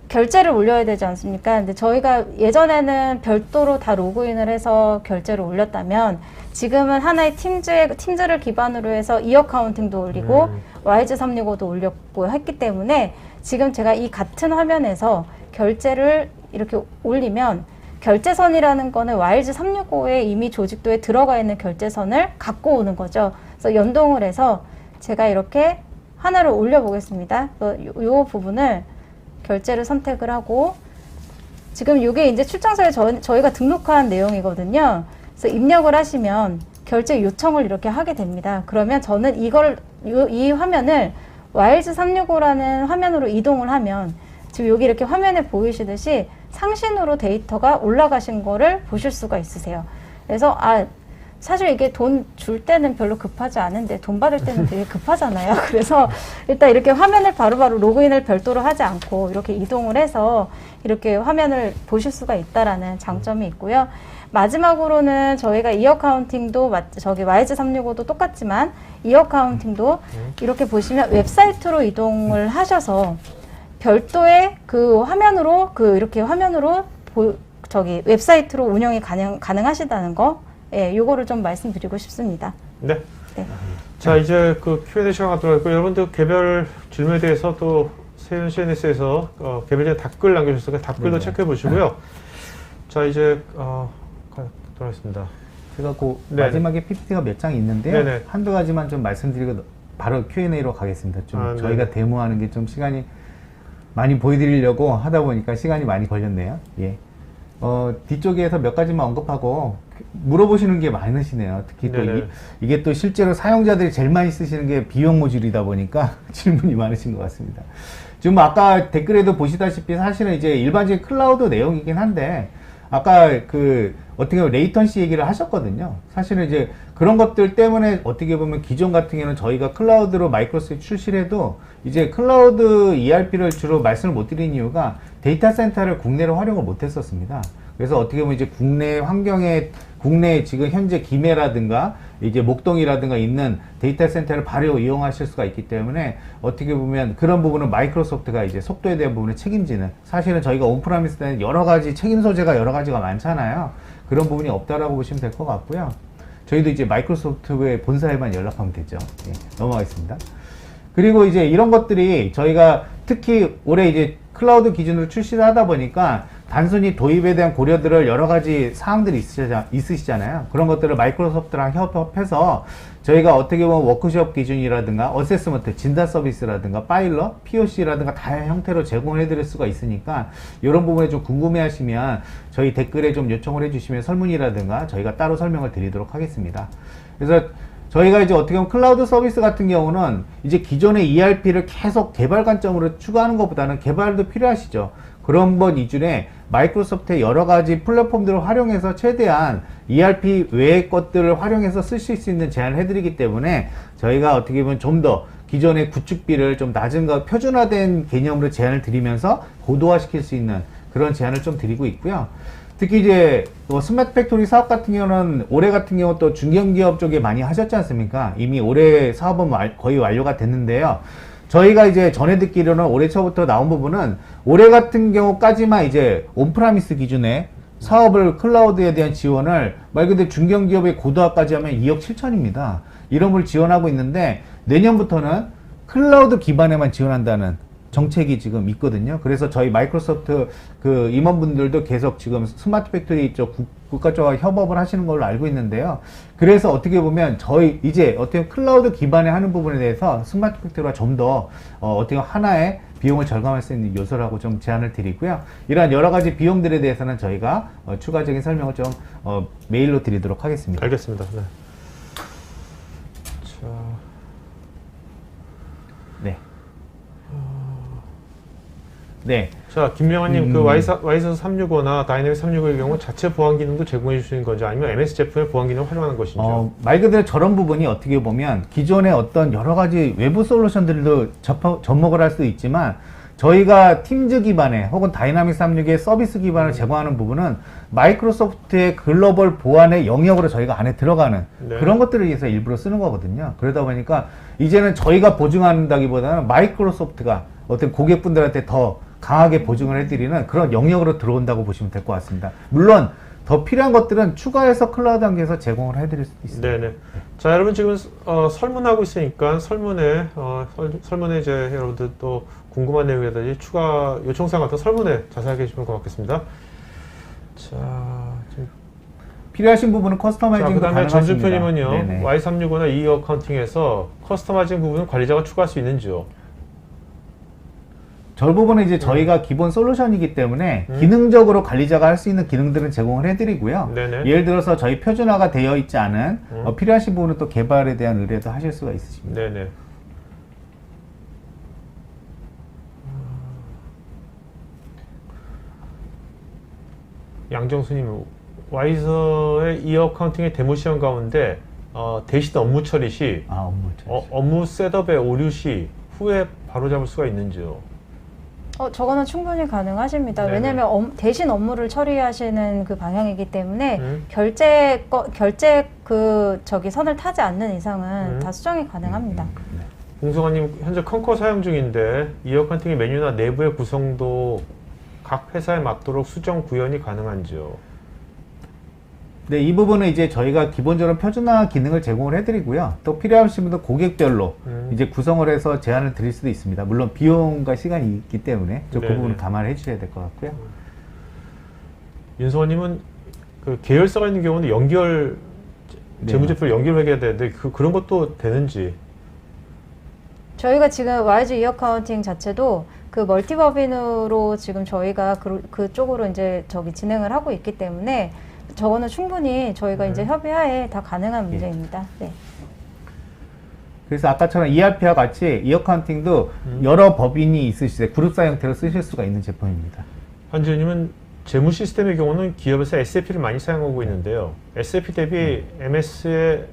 결제를 올려야 되지 않습니까? 근데 저희가 예전에는 별도로 다 로그인을 해서 결제를 올렸다면 지금은 하나의 팀즈를 기반으로 해서 이어카운팅도 올리고 YG365도 올렸고 했기 때문에 지금 제가 이 같은 화면에서 결제를 이렇게 올리면 결제선이라는 거는 YG365에 이미 조직도에 들어가 있는 결제선을 갖고 오는 거죠. 그래서 연동을 해서 제가 이렇게 하나를 올려보겠습니다. 이 부분을 결제를 선택을 하고 지금 이게 이제 출장서에 저희가 등록한 내용이거든요. 그래서 입력을 하시면 결제 요청을 이렇게 하게 됩니다. 그러면 저는 이 화면을 YG365라는 화면으로 이동을 하면 지금 여기 이렇게 화면에 보이시듯이 상신으로 데이터가 올라가신 거를 보실 수가 있으세요. 그래서 사실 이게 돈 줄 때는 별로 급하지 않은데 돈 받을 때는 되게 급하잖아요. 그래서 일단 이렇게 화면을 바로바로 로그인을 별도로 하지 않고 이렇게 이동을 해서 이렇게 화면을 보실 수가 있다라는 장점이 있고요. 마지막으로는 저희가 이어카운팅도 저기 YG365도 똑같지만 이어카운팅도 이렇게 보시면 웹사이트로 이동을 하셔서 별도의 그 화면으로 이렇게 화면으로 저기 웹사이트로 운영이 가능하시다는 거, 예, 요거를 좀 말씀드리고 싶습니다. 네. 네. 자, 이제 그 Q&A 시간 가도록 하고 여러분들 개별 질문에 대해서 또 세윤 CNS에서 개별적인 답글 남겨주셨으니까 답글도 체크해 보시고요. 자, 이제 돌아가겠습니다. 제가 그 네네. 마지막에 PPT가 몇 장 있는데요. 네네. 한두 가지만 좀 말씀드리고 바로 Q&A로 가겠습니다. 좀 저희가 네네. 데모하는 게 좀 시간이 많이 보여드리려고 하다 보니까 시간이 많이 걸렸네요. 예. 뒤쪽에서 몇 가지만 언급하고 물어보시는 게 많으시네요. 특히 또 네네. 이게 또 실제로 사용자들이 제일 많이 쓰시는 게 비용 모듈이다 보니까 질문이 많으신 것 같습니다. 지금 아까 댓글에도 보시다시피 사실은 이제 일반적인 클라우드 내용이긴 한데 아까 어떻게 보면 레이턴시 얘기를 하셨거든요. 사실은 이제 그런 것들 때문에 어떻게 보면 기존 같은 경우는 저희가 클라우드로 마이크로소프트 출시를 해도 이제 클라우드 ERP를 주로 말씀을 못 드린 이유가 데이터 센터를 국내로 활용을 못 했었습니다. 그래서 어떻게 보면 이제 국내에 지금 현재 김해라든가 이제 목동이라든가 있는 데이터 센터를 바로 이용하실 수가 있기 때문에 어떻게 보면 그런 부분은 마이크로소프트가 이제 속도에 대한 부분을 책임지는, 사실은 저희가 온프라미스 때는 여러 가지 책임 소재가 여러 가지가 많잖아요. 그런 부분이 없다라고 보시면 될 것 같고요. 저희도 이제 마이크로소프트의 본사에만 연락하면 되죠. 예, 넘어가겠습니다. 그리고 이제 이런 것들이 저희가 특히 올해 이제 클라우드 기준으로 출시를 하다 보니까 단순히 도입에 대한 고려들을 여러 가지 사항들이 있으시잖아요. 그런 것들을 마이크로소프트랑 협업해서 저희가 어떻게 보면 워크숍 기준이라든가 어세스먼트, 진단 서비스라든가 파일럿, POC라든가 다양한 형태로 제공해 드릴 수가 있으니까 이런 부분에 좀 궁금해 하시면 저희 댓글에 좀 요청을 해 주시면 설문이라든가 저희가 따로 설명을 드리도록 하겠습니다. 그래서 저희가 이제 어떻게 보면 클라우드 서비스 같은 경우는 이제 기존의 ERP를 계속 개발 관점으로 추구하는 것보다는 개발도 필요하시죠. 그런 것 이전에 마이크로소프트의 여러 가지 플랫폼들을 활용해서 최대한 ERP 외의 것들을 활용해서 쓰실 수 있는 제안을 해드리기 때문에 저희가 어떻게 보면 좀 더 기존의 구축비를 좀 낮은 거 표준화된 개념으로 제안을 드리면서 고도화시킬 수 있는 그런 제안을 좀 드리고 있고요. 특히 이제 또 스마트 팩토리 사업 같은 경우는 올해 같은 경우 또 중견기업 쪽에 많이 하셨지 않습니까? 이미 올해 사업은 거의 완료가 됐는데요. 저희가 이제 전에 듣기로는 올해 초부터 나온 부분은 올해 같은 경우까지만 이제 온프라미스 기준에 사업을 클라우드에 대한 지원을 말 그대로 중견기업의 고도화까지 하면 2억 7천입니다. 이런 걸 지원하고 있는데 내년부터는 클라우드 기반에만 지원한다는 정책이 지금 있거든요. 그래서 저희 마이크로소프트 그 임원분들도 계속 지금 스마트 팩토리 쪽 국가 쪽과 협업을 하시는 걸로 알고 있는데요. 그래서 어떻게 보면 저희 이제 어떻게 클라우드 기반에 하는 부분에 대해서 스마트 팩토리가 좀 더 어떻게 하나의 비용을 절감할 수 있는 요소라고 좀 제안을 드리고요. 이러한 여러 가지 비용들에 대해서는 저희가 추가적인 설명을 좀 메일로 드리도록 하겠습니다. 알겠습니다. 네. 자, 네. 네. 자, 김명환님, 그 와이서 365나 다이내믹 365의 경우 자체 보안 기능도 제공해 주시는 건지 아니면 MS 제품의 보안 기능을 활용하는 것인지요? 말 그대로 저런 부분이 어떻게 보면 기존의 어떤 여러 가지 외부 솔루션들도 접목을 할 수도 있지만 저희가 팀즈 기반의 혹은 다이나믹 365의 서비스 기반을 제공하는 부분은 마이크로소프트의 글로벌 보안의 영역으로 저희가 안에 들어가는 네. 그런 것들을 위해서 일부러 쓰는 거거든요. 그러다 보니까 이제는 저희가 보증한다기보다는 마이크로소프트가 어떤 고객분들한테 더 강하게 보증을 해드리는 그런 영역으로 들어온다고 보시면 될 것 같습니다. 물론 더 필요한 것들은 추가해서 클라우드 단계에서 제공을 해드릴 수도 있습니다. 네네. 자, 여러분 지금 설문하고 있으니까 설문에 이제 여러분들 또 궁금한 내용이라든지 추가 요청사항 같은 설문에 자세하게 해주시면 고맙겠습니다. 자, 지금 필요하신 부분은 커스터마이징도 그다음에 가능하십니다. 전주표님은요, 네네. Y365나 E 어카운팅에서 커스터마이징 부분은 관리자가 추가할 수 있는지요? 저 부분은 이제 저희가 기본 솔루션이기 때문에 기능적으로 관리자가 할 수 있는 기능들은 제공을 해드리고요. 네네. 예를 들어서 저희 표준화가 되어 있지 않은 필요하신 부분은 또 개발에 대한 의뢰도 하실 수가 있으십니다. 네네. 양정수님, 와이저의 E 어카운팅의 데모 시험 가운데 대신 업무 처리 시 업무 처리. 업무 셋업의 오류 시 후에 바로잡을 수가 있는지요? 저거는 충분히 가능하십니다. 네네. 왜냐하면 대신 업무를 처리하시는 그 방향이기 때문에 결제 선을 타지 않는 이상은 다 수정이 가능합니다. 공성아님, 현재 컨커 사용 중인데 E 어카운팅의 메뉴나 내부의 구성도 각 회사에 맞도록 수정 구현이 가능한지요? 네, 이 부분은 이제 저희가 기본적으로 표준화 기능을 제공을 해드리고요. 또 필요하신 분들 고객별로 이제 구성을 해서 제안을 드릴 수도 있습니다. 물론 비용과 시간이 있기 때문에 그 네네. 부분을 감안해 주셔야 될 것 같고요. 윤성원님은 그 계열사가 있는 경우는 재무제표를 연결해야 되는데 그런 것도 되는지? 저희가 지금 YG 이어카운팅 자체도 그 멀티법인으로 지금 저희가 그쪽으로 이제 진행을 하고 있기 때문에 저거는 충분히 저희가 이제 협의하에 다 가능한 문제입니다. 네. 그래서 아까처럼 ERP와 같이 이어카운팅도 여러 법인이 있으실 때 그룹사 형태로 쓰실 수가 있는 제품입니다. 한지현님은 재무 시스템의 경우는 기업에서 SAP를 많이 사용하고 있는데요. SAP 대비 MS의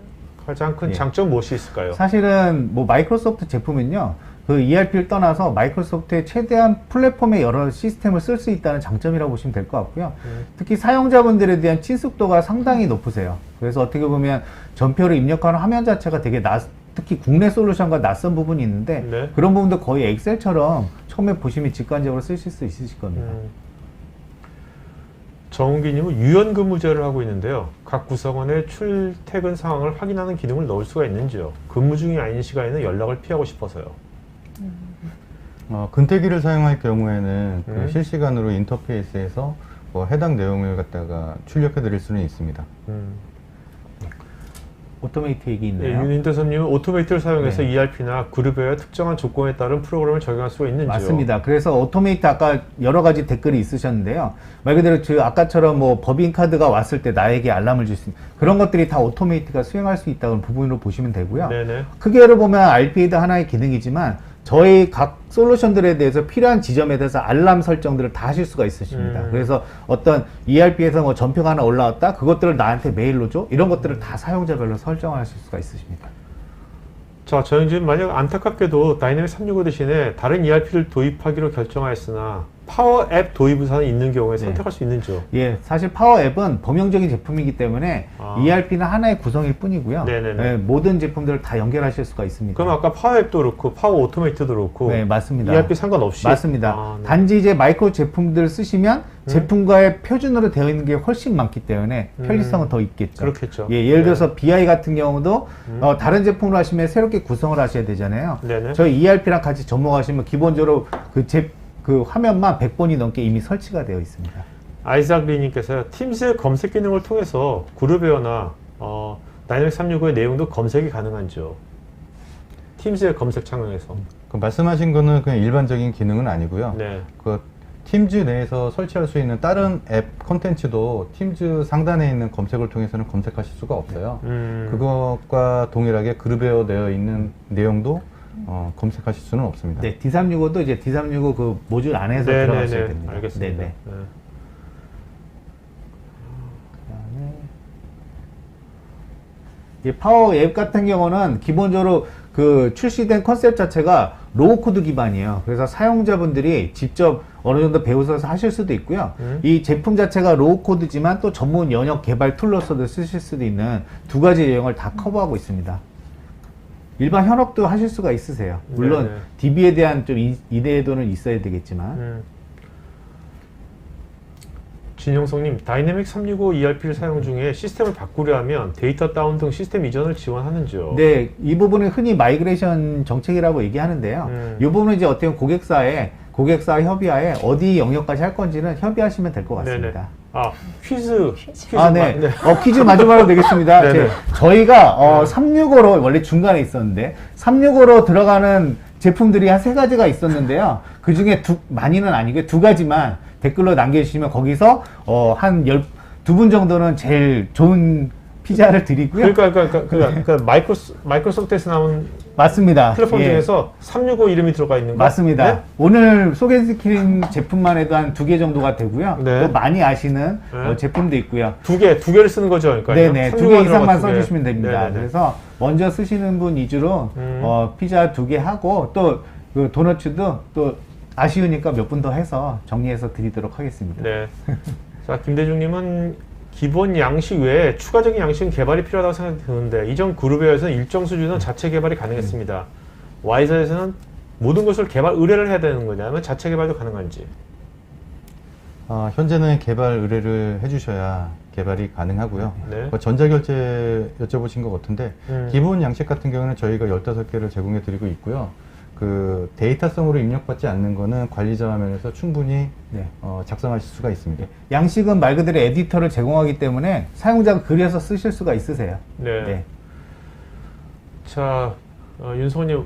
가장 큰 장점 무엇이 있을까요? 사실은 뭐 마이크로소프트 제품은요, 그 ERP를 떠나서 마이크로소프트의 최대한 플랫폼의 여러 시스템을 쓸 수 있다는 장점이라고 보시면 될 것 같고요. 특히 사용자분들에 대한 친숙도가 상당히 높으세요. 그래서 어떻게 보면 전표를 입력하는 화면 자체가 되게 특히 국내 솔루션과 낯선 부분이 있는데 네. 그런 부분도 거의 엑셀처럼 처음에 보시면 직관적으로 쓰실 수 있으실 겁니다. 정은기님은 유연근무제를 하고 있는데요. 각 구성원의 출퇴근 상황을 확인하는 기능을 넣을 수가 있는지요? 근무 중이 아닌 시간에는 연락을 피하고 싶어서요. 근태기를 사용할 경우에는 그 실시간으로 인터페이스에서 해당 내용을 갖다가 출력해 드릴 수는 있습니다. 오토메이트 얘기 네, 있나요? 윤인태섭님은 오토메이트를 사용해서 네. ERP나 그룹의 특정한 조건에 따른 프로그램을 적용할 수가 있는지요? 맞습니다. 그래서 오토메이트 아까 여러 가지 댓글이 있으셨는데요. 말 그대로 아까처럼 뭐 법인카드가 왔을 때 나에게 알람을 줄 수 있는 그런 것들이 다 오토메이트가 수행할 수 있다는 부분으로 보시면 되고요. 네네. 크게로 보면 RPA도 하나의 기능이지만 저희 각 솔루션들에 대해서 필요한 지점에 대해서 알람 설정들을 다 하실 수가 있으십니다. 그래서 어떤 ERP에서 뭐 전표가 하나 올라왔다? 그것들을 나한테 메일로 줘? 이런 것들을 다 사용자별로 설정하실 수가 있으십니다. 자, 저는 지금 만약 안타깝게도 다이내믹 365 대신에 다른 ERP를 도입하기로 결정하였으나 파워 앱 도입 의사는 있는 경우에 네. 선택할 수 있는지요? 예, 사실 파워 앱은 범용적인 제품이기 때문에 ERP는 하나의 구성일 뿐이고요. 네네네. 예, 모든 제품들을 다 연결하실 수가 있습니다. 그럼 아까 파워 앱도 그렇고 파워 오토메이트도 그렇고 네, 맞습니다. ERP 상관없이 맞습니다. 네. 단지 이제 마이크로 제품들을 쓰시면 제품과의 표준으로 되어 있는 게 훨씬 많기 때문에 편리성은 더 있겠죠. 그렇겠죠. 예, 예를 네. 들어서 BI 같은 경우도 다른 제품으로 하시면 새롭게 구성을 하셔야 되잖아요. 네네. 저희 ERP랑 같이 접목하시면 기본적으로 그 화면만 100번이 넘게 이미 설치가 되어 있습니다. 아이작 리님께서 팀스의 검색 기능을 통해서 그룹웨어나 다이내믹 365의 내용도 검색이 가능한지요? 팀스의 검색 창에서. 그 말씀하신 거는 그냥 일반적인 기능은 아니고요. 네. 그 팀즈 내에서 설치할 수 있는 다른 앱 콘텐츠도 팀즈 상단에 있는 검색을 통해서는 검색하실 수가 없어요. 그것과 동일하게 그룹웨어 되어 있는 내용도 검색하실 수는 없습니다. 네, D365도 이제 D365 그 모듈 안에서 들어가셔야 됩니다. 알겠습니다. 네네. 네. 이 파워 앱 같은 경우는 기본적으로 그 출시된 컨셉 자체가 로우 코드 기반이에요. 그래서 사용자분들이 직접 어느 정도 배우셔서 하실 수도 있고요. 이 제품 자체가 로우 코드지만 또 전문 영역 개발 툴로서도 쓰실 수도 있는 두 가지 유형을 다 커버하고 있습니다. 일반 현업도 하실 수가 있으세요. 물론 네네. DB에 대한 좀 이해도는 있어야 되겠지만. 진영성님, 다이내믹 365 ERP를 사용 중에 시스템을 바꾸려 하면 데이터 다운 등 시스템 이전을 지원하는지요? 네, 이 부분은 흔히 마이그레이션 정책이라고 얘기하는데요. 이 부분은 이제 어떻게 보면 고객사 협의하에 어디 영역까지 할 건지는 협의하시면 될 것 같습니다. 네네. 아, 퀴즈 네. 퀴즈 마지막으로 되겠습니다. 네네. 저희가 365로 원래 중간에 있었는데 365로 들어가는 제품들이 한 3가지가 있었는데요. 그 중에 많이는 아니고 2가지만 댓글로 남겨주시면 거기서 한 2분 정도는 제일 좋은 피자를 드리고요. 그러니까 마이크로소프트에서 나온 맞습니다. 플랫폼 예. 중에서 365 이름이 들어가 있는 거? 맞습니다. 네? 오늘 소개해드린 제품만 해도 한 2개 정도가 되고요. 네. 또 많이 아시는 네. 제품도 있고요. 두 개를 쓰는 거죠, 그러니까. 네네, 2개 이상만 써주시면 네, 됩니다. 그래서 먼저 쓰시는 분 위주로 피자 2개 하고 또 그 도너츠도 또 아쉬우니까 몇 분 더 해서 정리해서 드리도록 하겠습니다. 네. 자, 김대중님은 기본 양식 외에 추가적인 양식은 개발이 필요하다고 생각이 드는데 이전 그룹웨어에서는 일정 수준은 자체 개발이 가능했습니다. 와이저에서는 모든 것을 개발 의뢰를 해야 되는 거냐면 자체 개발도 가능한지? 현재는 개발 의뢰를 해주셔야 개발이 가능하고요. 네. 전자결제 여쭤보신 것 같은데 기본 양식 같은 경우는 저희가 15개를 제공해 드리고 있고요. 그 데이터성으로 입력받지 않는 거는 관리자 화면에서 충분히 네. 작성하실 수가 있습니다. 양식은 말 그대로 에디터를 제공하기 때문에 사용자가 그려서 쓰실 수가 있으세요. 네. 자, 윤성호님,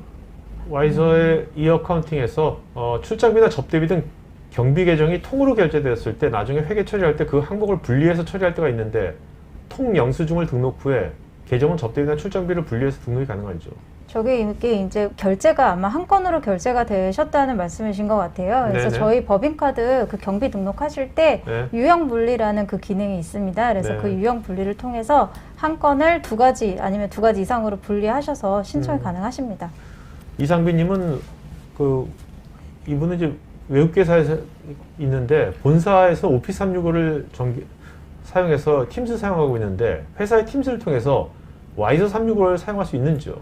와이저의 이어카운팅에서 출장비나 접대비 등 경비 계정이 통으로 결제되었을 때 나중에 회계 처리할 때 그 항목을 분리해서 처리할 때가 있는데 통 영수증을 등록 후에 계정은 접대비나 출장비를 분리해서 등록이 가능하죠. 저게 이게 이제 결제가 아마 한 건으로 결제가 되셨다는 말씀이신 것 같아요. 그래서 네네. 저희 법인카드 그 경비 등록하실 때 네. 유형 분리라는 그 기능이 있습니다. 그래서 네. 그 유형 분리를 통해서 한 건을 2가지 아니면 2가지 이상으로 분리하셔서 신청이 가능하십니다. 이상빈님은 이분은 이제 외국계사에서 있는데 본사에서 오피스 365를 사용해서 팀스 사용하고 있는데 회사의 팀스를 통해서 와이저 365를 사용할 수 있는지요?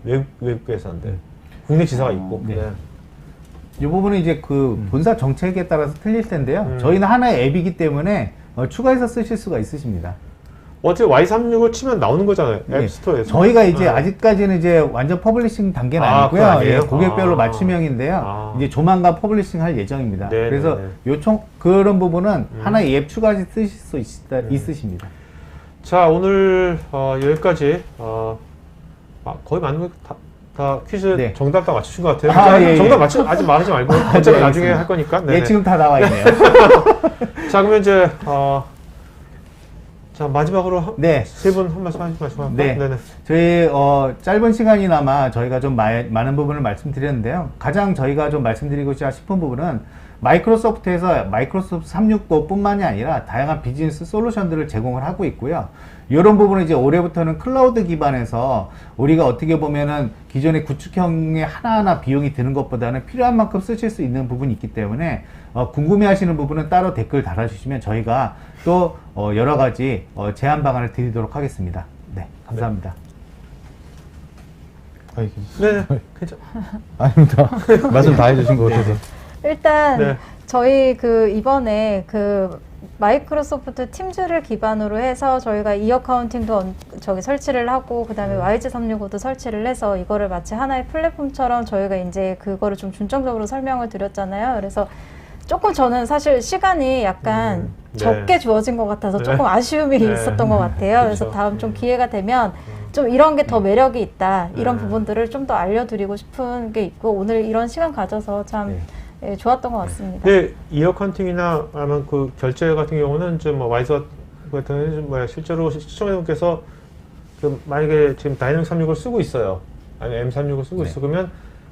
외국 회사인데 국내 지사가 있고. 네. 네. 이 부분은 이제 그 본사 정책에 따라서 틀릴 텐데요. 저희는 하나의 앱이기 때문에 추가해서 쓰실 수가 있으십니다. 어차피 Y365 치면 나오는 거잖아요. 네. 앱스토어에서. 저희가 이제 네. 아직까지는 이제 완전 퍼블리싱 단계는 아, 아니고요. 그건 아니에요? 예, 고객별로 아. 맞춤형인데요. 아. 이제 조만간 퍼블리싱 할 예정입니다. 네, 그래서 네, 그런 부분은 하나의 앱 추가해서 쓰실 수 있으십니다. 자, 오늘 여기까지 거의 많은 거 다 퀴즈 네. 정답 다 맞추신 것 같아요. 예, 정답 아직 말하지 말고 어차피 네, 나중에 알겠습니다. 할 거니까. 예, 지금 다 나와 있네요. 자, 그러면 이제 자, 마지막으로 네. 세 분 한 말씀 하시고 네. 네네. 저희 짧은 시간이나마 저희가 좀 많은 부분을 말씀드렸는데요. 가장 저희가 좀 말씀드리고 싶은 부분은 마이크로소프트에서 마이크로소프트 365뿐만이 아니라 다양한 비즈니스 솔루션들을 제공을 하고 있고요. 이런 부분은 이제 올해부터는 클라우드 기반에서 우리가 어떻게 보면은 기존의 구축형의 하나하나 비용이 드는 것보다는 필요한 만큼 쓰실 수 있는 부분이 있기 때문에 궁금해 하시는 부분은 따로 댓글 달아주시면 저희가 또 여러 가지 제안 방안을 드리도록 하겠습니다. 네, 감사합니다. 네, 괜찮. 아닙니다. 말씀 다 해주신 것 같아서. 일단 네. 저희 그 이번에 그 마이크로소프트 팀즈를 기반으로 해서 저희가 이어카운팅도 저기 설치를 하고 그다음에 YG365도 설치를 해서 이거를 마치 하나의 플랫폼처럼 저희가 이제 그거를 좀 중점적으로 설명을 드렸잖아요. 그래서 조금 저는 사실 시간이 약간 네. 적게 주어진 것 같아서 네. 조금 아쉬움이 네. 있었던 것 같아요. 그래서 그렇죠. 다음 좀 기회가 되면 좀 이런 게 더 매력이 있다. 이런 네. 부분들을 좀 더 알려드리고 싶은 게 있고 오늘 이런 시간 가져서 참 네. 예, 좋았던 것 같습니다. 근데 이어컨팅이나 아니면 그 결제 같은 경우는 좀 뭐 와이저 같은 경우는 좀 뭐야 실제로 시청자분께서 그 만약에 지금 다이내믹 365를 쓰고 있어요. 아니면 M365를 쓰고 네. 있어 그러면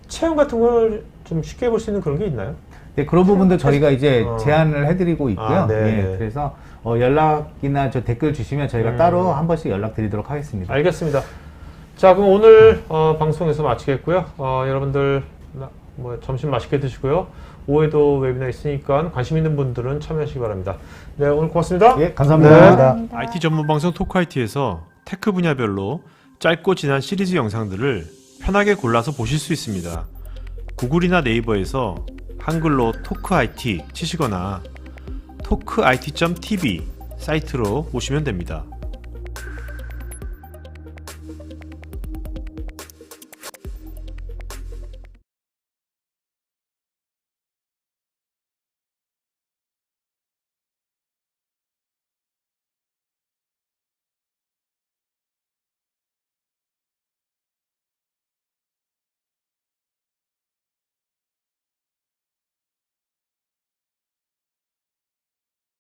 체험 같은 걸 좀 쉽게 볼 수 있는 그런 게 있나요? 네, 그런 부분도 저희가 이제 어. 제안을 해드리고 있고요. 아, 네, 예, 네. 그래서 연락이나 저 댓글 주시면 저희가 따로 한 번씩 연락드리도록 하겠습니다. 알겠습니다. 자, 그럼 오늘 방송에서 마치겠고요. 여러분들 뭐 점심 맛있게 드시고요. 오후에도 웨비나 있으니까 관심 있는 분들은 참여하시기 바랍니다. 네, 오늘 고맙습니다. 예, 감사합니다. 네. 감사합니다. IT 전문 방송 토크IT에서 테크 분야별로 짧고 진한 시리즈 영상들을 편하게 골라서 보실 수 있습니다. 구글이나 네이버에서 한글로 토크IT 치시거나 토크IT.tv 사이트로 오시면 됩니다.